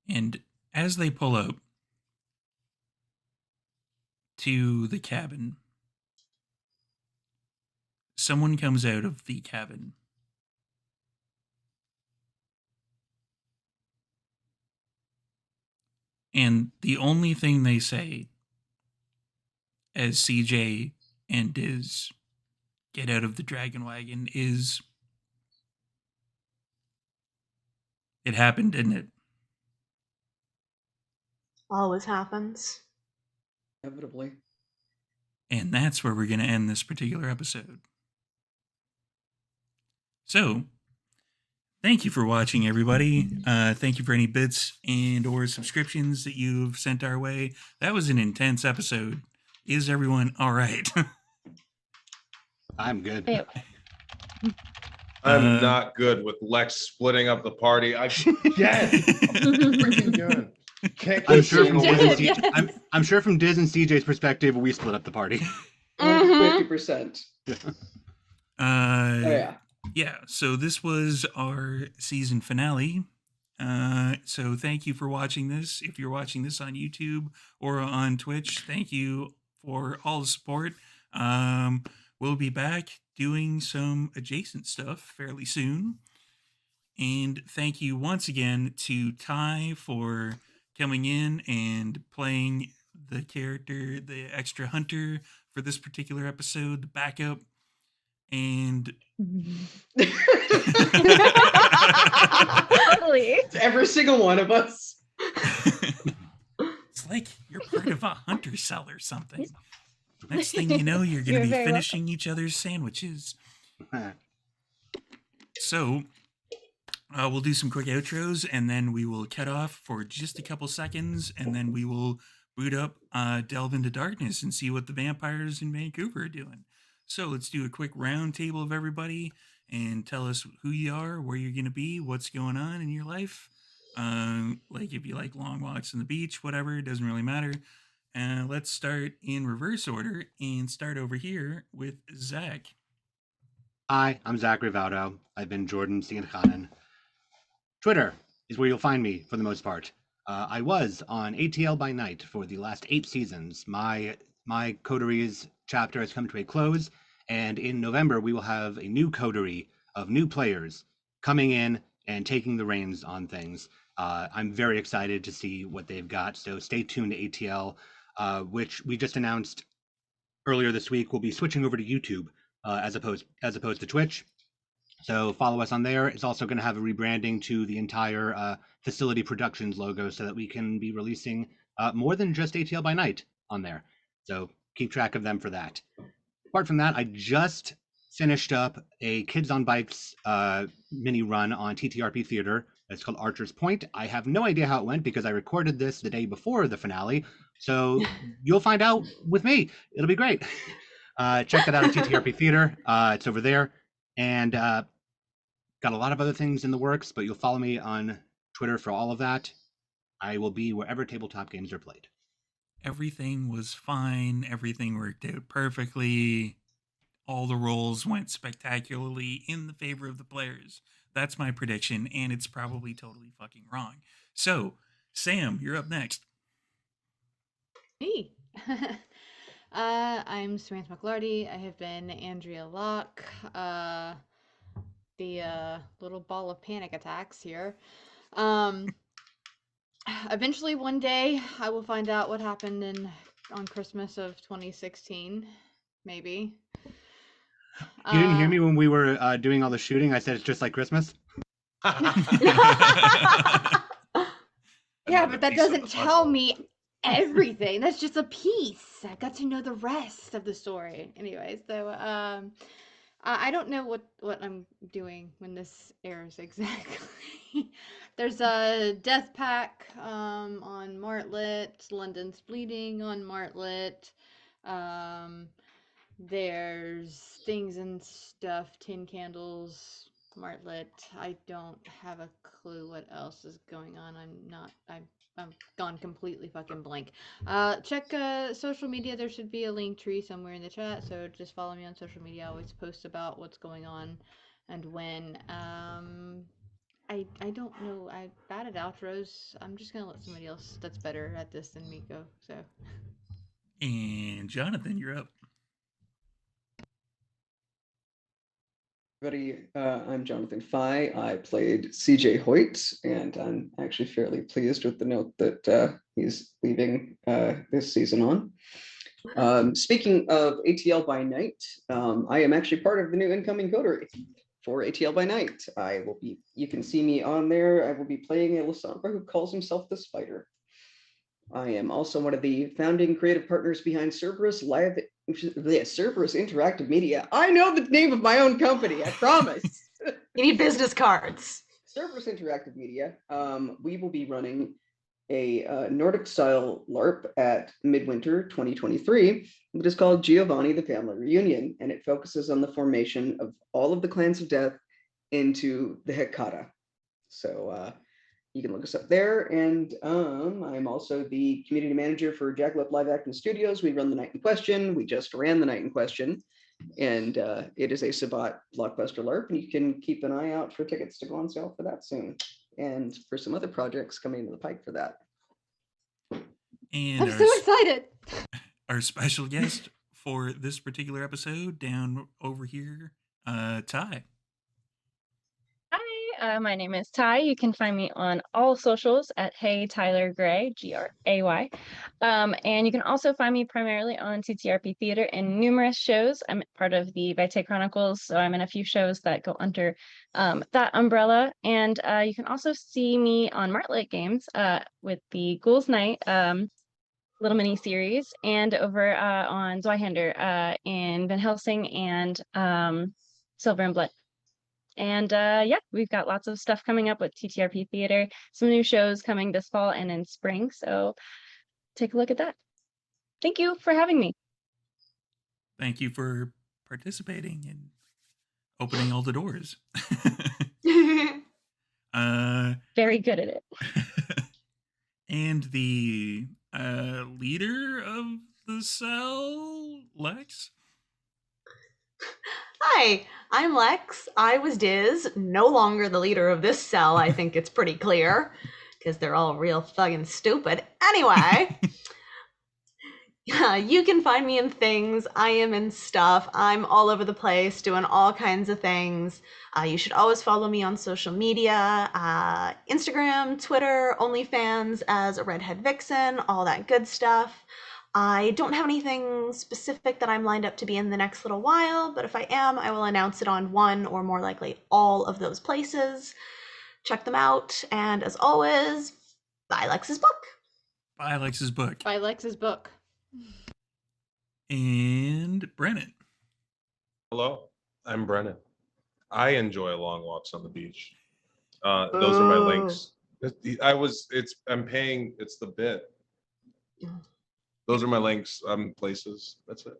And as they pull up to the cabin, someone comes out of the cabin. And the only thing they say as CJ and Diz get out of the Dragon Wagon is, "It happened, didn't it?" Always happens. Inevitably. And that's where we're going to end this particular episode. So, thank you for watching, everybody. Thank you for any bits and or subscriptions that you've sent our way. That was an intense episode. Is everyone all right? I'm good. Hey, I'm not good with Lex splitting up the party. I get freaking good. Can't I'm keep sure doing from the Diz and work. Yeah. I'm sure from Diz and CJ's perspective, we split up the party. Mhm. 50%. uh, Oh yeah. Yeah, so this was our season finale. So thank you for watching this. If you're watching this on YouTube or on Twitch, thank you for all the support. We'll be back doing some adjacent stuff fairly soon. And thank you once again to Ty for coming in and playing the character, the extra hunter for this particular episode, the backup. And totally. It's every single one of us. it's like you're part of a hunter cell or something. Next thing you know, you're going You're to be very finishing each other's sandwiches. So, we'll do some quick outros, and then we will cut off for just a couple seconds, and then we will boot up, delve into darkness, and see what the vampires in Vancouver are doing. So let's do a quick round table of everybody, and tell us who you are, where you're going to be, what's going on in your life. Like if you like long walks on the beach, whatever, it doesn't really matter. Let's start in reverse order and start over here with Zach. Hi, I'm Zach Rivaldo. I've been Jordan Sienchanen. Twitter is where you'll find me for the most part. I was on ATL by Night for the last 8 seasons. My Coteries chapter has come to a close, and in November we will have a new coterie of new players coming in and taking the reins on things. I'm very excited to see what they've got, so stay tuned to ATL, which we just announced earlier this week will be switching over to YouTube as opposed to Twitch. So follow us on there. It's also going to have a rebranding to the entire Facility Productions logo so that we can be releasing more than just ATL by Night on there. So keep track of them for that. Apart from that, I just finished up a Kids on Bikes mini run on TTRP Theater. It's called Archer's Point. I have no idea how it went because I recorded this the day before the finale. So you'll find out with me. It'll be great. Check that out at TTRP Theater. It's over there. And got a lot of other things in the works, but you'll follow me on Twitter for all of that. I will be wherever tabletop games are played. Everything was fine. Everything worked out perfectly. All the roles went spectacularly in the favor of the players. That's my prediction, and it's probably totally fucking wrong. So, Sam, you're up next. Me. I'm Samantha McLarty. I have been Andrea Locke, the little ball of panic attacks here. Eventually, one day, I will find out what happened on Christmas of 2016, maybe. You didn't hear me when we were doing all the shooting? I said it's just like Christmas. Yeah, but that doesn't tell me everything. That's just a piece. I got to know the rest of the story. Anyway, so I don't know what I'm doing when this airs exactly. There's a Death Pack on Martlet, London's Bleeding on Martlet. There's Things and Stuff, Tin Candles, Martlet. I don't have a clue what else is going on. I'm gone completely fucking blank. Check social media. There should be a link tree somewhere in the chat. So just follow me on social media. I always post about what's going on and when. I don't know. I'm bad at outros. I'm just gonna let somebody else that's better at this than me go. So. And Jonathan, you're up. Everybody, I'm Jonathan Fye. I played CJ Hoyt, and I'm actually fairly pleased with the note that he's leaving this season on. Speaking of ATL by Night, I am actually part of the new incoming coterie for ATL by Night. You can see me on there. I will be playing a Lysandra who calls himself the Spider. I am also one of the founding creative partners behind Cerberus Cerberus Interactive Media. I know the name of my own company, I promise. You need business cards. Cerberus Interactive Media. We will be running a Nordic-style LARP at Midwinter 2023. It is called Giovanni the Family Reunion, and it focuses on the formation of all of the clans of death into the Hecata. So you can look us up there. And I'm also the community manager for Jackalope Live Action Studios. We run the Night in Question. We just ran the Night in Question. And it is a Sabat blockbuster LARP. And you can keep an eye out for tickets to go on sale for that soon. And for some other projects coming into the pipe for that. And I'm so excited. Our special guest for this particular episode down over here, Ty. Hi, my name is Ty. You can find me on all socials at Hey Tyler Gray, Gray. And you can also find me primarily on TTRP Theater and numerous shows. I'm part of the Vitae Chronicles, so I'm in a few shows that go under that umbrella. And you can also see me on Martlet Games with the Ghouls Night little mini series, and over on Zweihander in Van Helsing and Silver and Blood. And yeah, we've got lots of stuff coming up with TTRP Theater, some new shows coming this fall and in spring. So take a look at that. Thank you for having me. Thank you for participating and opening all the doors. Very good at it. And the leader of the cell, Lex? Hi, I'm Lex. I was Diz, no longer the leader of this cell. I think it's pretty clear because they're all real fucking stupid. Anyway, you can find me in things. I am in stuff. I'm all over the place doing all kinds of things. You should always follow me on social media, Instagram, Twitter, OnlyFans as a redhead vixen, all that good stuff. I don't have anything specific that I'm lined up to be in the next little while, but if I am, I will announce it on one or more likely all of those places. Check them out. And as always, buy Lex's book. Buy Lex's book. Buy Lex's book. And Brennan. Hello, I'm Brennan. I enjoy long walks on the beach. Those are my links. I'm paying, it's the bit. Those are my links, places. That's it.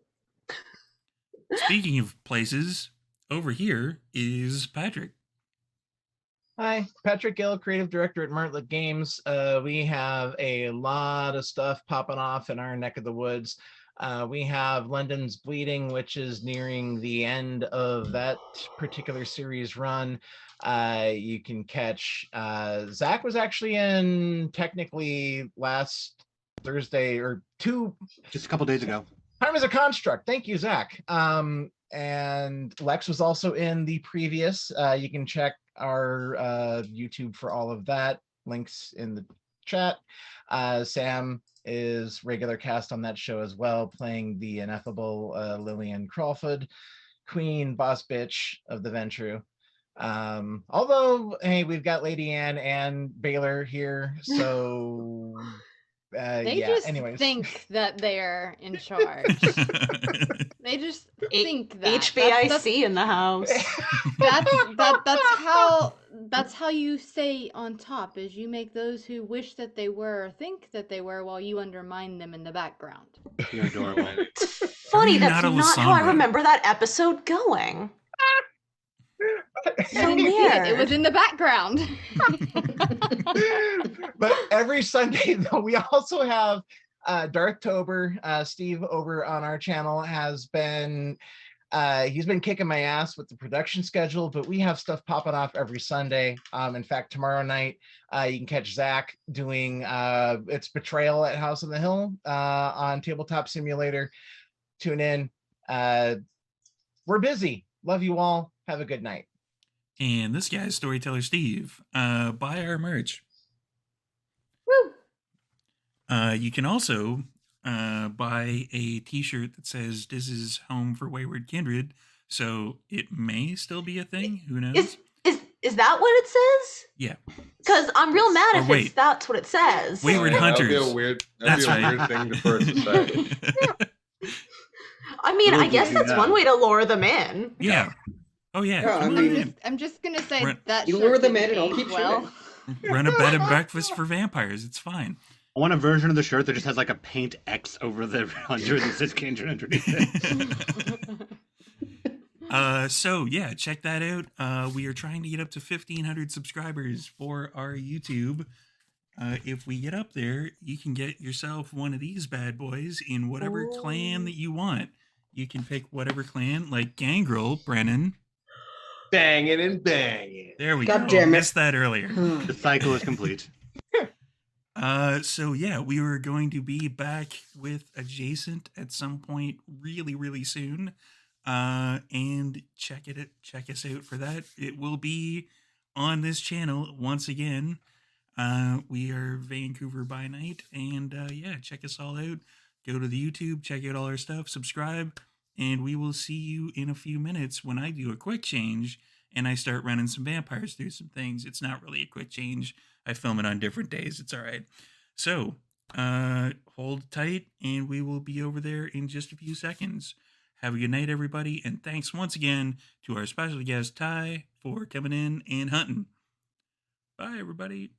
Speaking of places, over here is Patrick. Hi, Patrick Gill, creative director at Martlet Games. We have a lot of stuff popping off in our neck of the woods. We have London's Bleeding, which is nearing the end of that particular series run. You can catch, Zach was actually in technically last Thursday or just a couple days ago. Time is a construct. Thank you, Zach. And Lex was also in the previous. You can check our YouTube for all of that. Links in the chat. Sam is regular cast on that show as well, playing the ineffable Lillian Crawford, queen boss bitch of the Ventru. Although, hey, we've got Lady Anne and Baylor here, so They yeah. just Anyways, think that they're in charge. They just think that. HBIC in the house. That's how you stay on top. Is you make those who wish that they were or think that they were, while you undermine them in the background. You're adorable. Funny, you that's not a not how I Lysandra? remember that episode going. So You didn't see it. It was weird. in the background. but every Sunday, though, we also have Darktober. Steve over on our channel has been he's been kicking my ass with the production schedule, but we have stuff popping off every Sunday. In fact, tomorrow night you can catch Zach doing it's Betrayal at House on the Hill on Tabletop Simulator. Tune in. We're busy. Love you all. Have a good night. And this guy's Storyteller Steve. Buy our merch. Woo. You can also buy a t-shirt that says "This is home for Wayward Kindred," so it may still be a thing. Who knows? Is that what it says? Yeah. Because I'm real mad Or if wait. that's what it says. Wayward That'd be Hunters. a weird. That's That'd be a right. weird thing for it to say. I mean, Little I guess did you that's one know. way to lure them in. Yeah. Oh yeah. Yeah, I Come mean- on in. I'm just gonna say Right. that You shirt lure them didn't in and I'll age keep well. shooting. Run a bed and breakfast for vampires. It's fine. I want a version of the shirt that just has like a paint X over the hunter that says Kindred underneath it. So yeah, check that out. We are trying to get up to 1,500 subscribers for our YouTube. If we get up there, you can get yourself one of these bad boys in whatever clan that you want. You can pick whatever clan, like Gangrel, Brennan. Banging and banging. There we God go. damn it. Missed that earlier. The cycle is complete. So yeah, we were going to be back with Adjacent at some point really, really soon. And check us out for that. It will be on this channel once again. We are Vancouver by night, and yeah, check us all out. Go to the YouTube, check out all our stuff, subscribe, and we will see you in a few minutes when I do a quick change and I start running some vampires through some things. It's not really a quick change. I film it on different days. It's all right. So, hold tight, and we will be over there in just a few seconds. Have a good night, everybody, and thanks once again to our special guest, Ty, for coming in and hunting. Bye, everybody.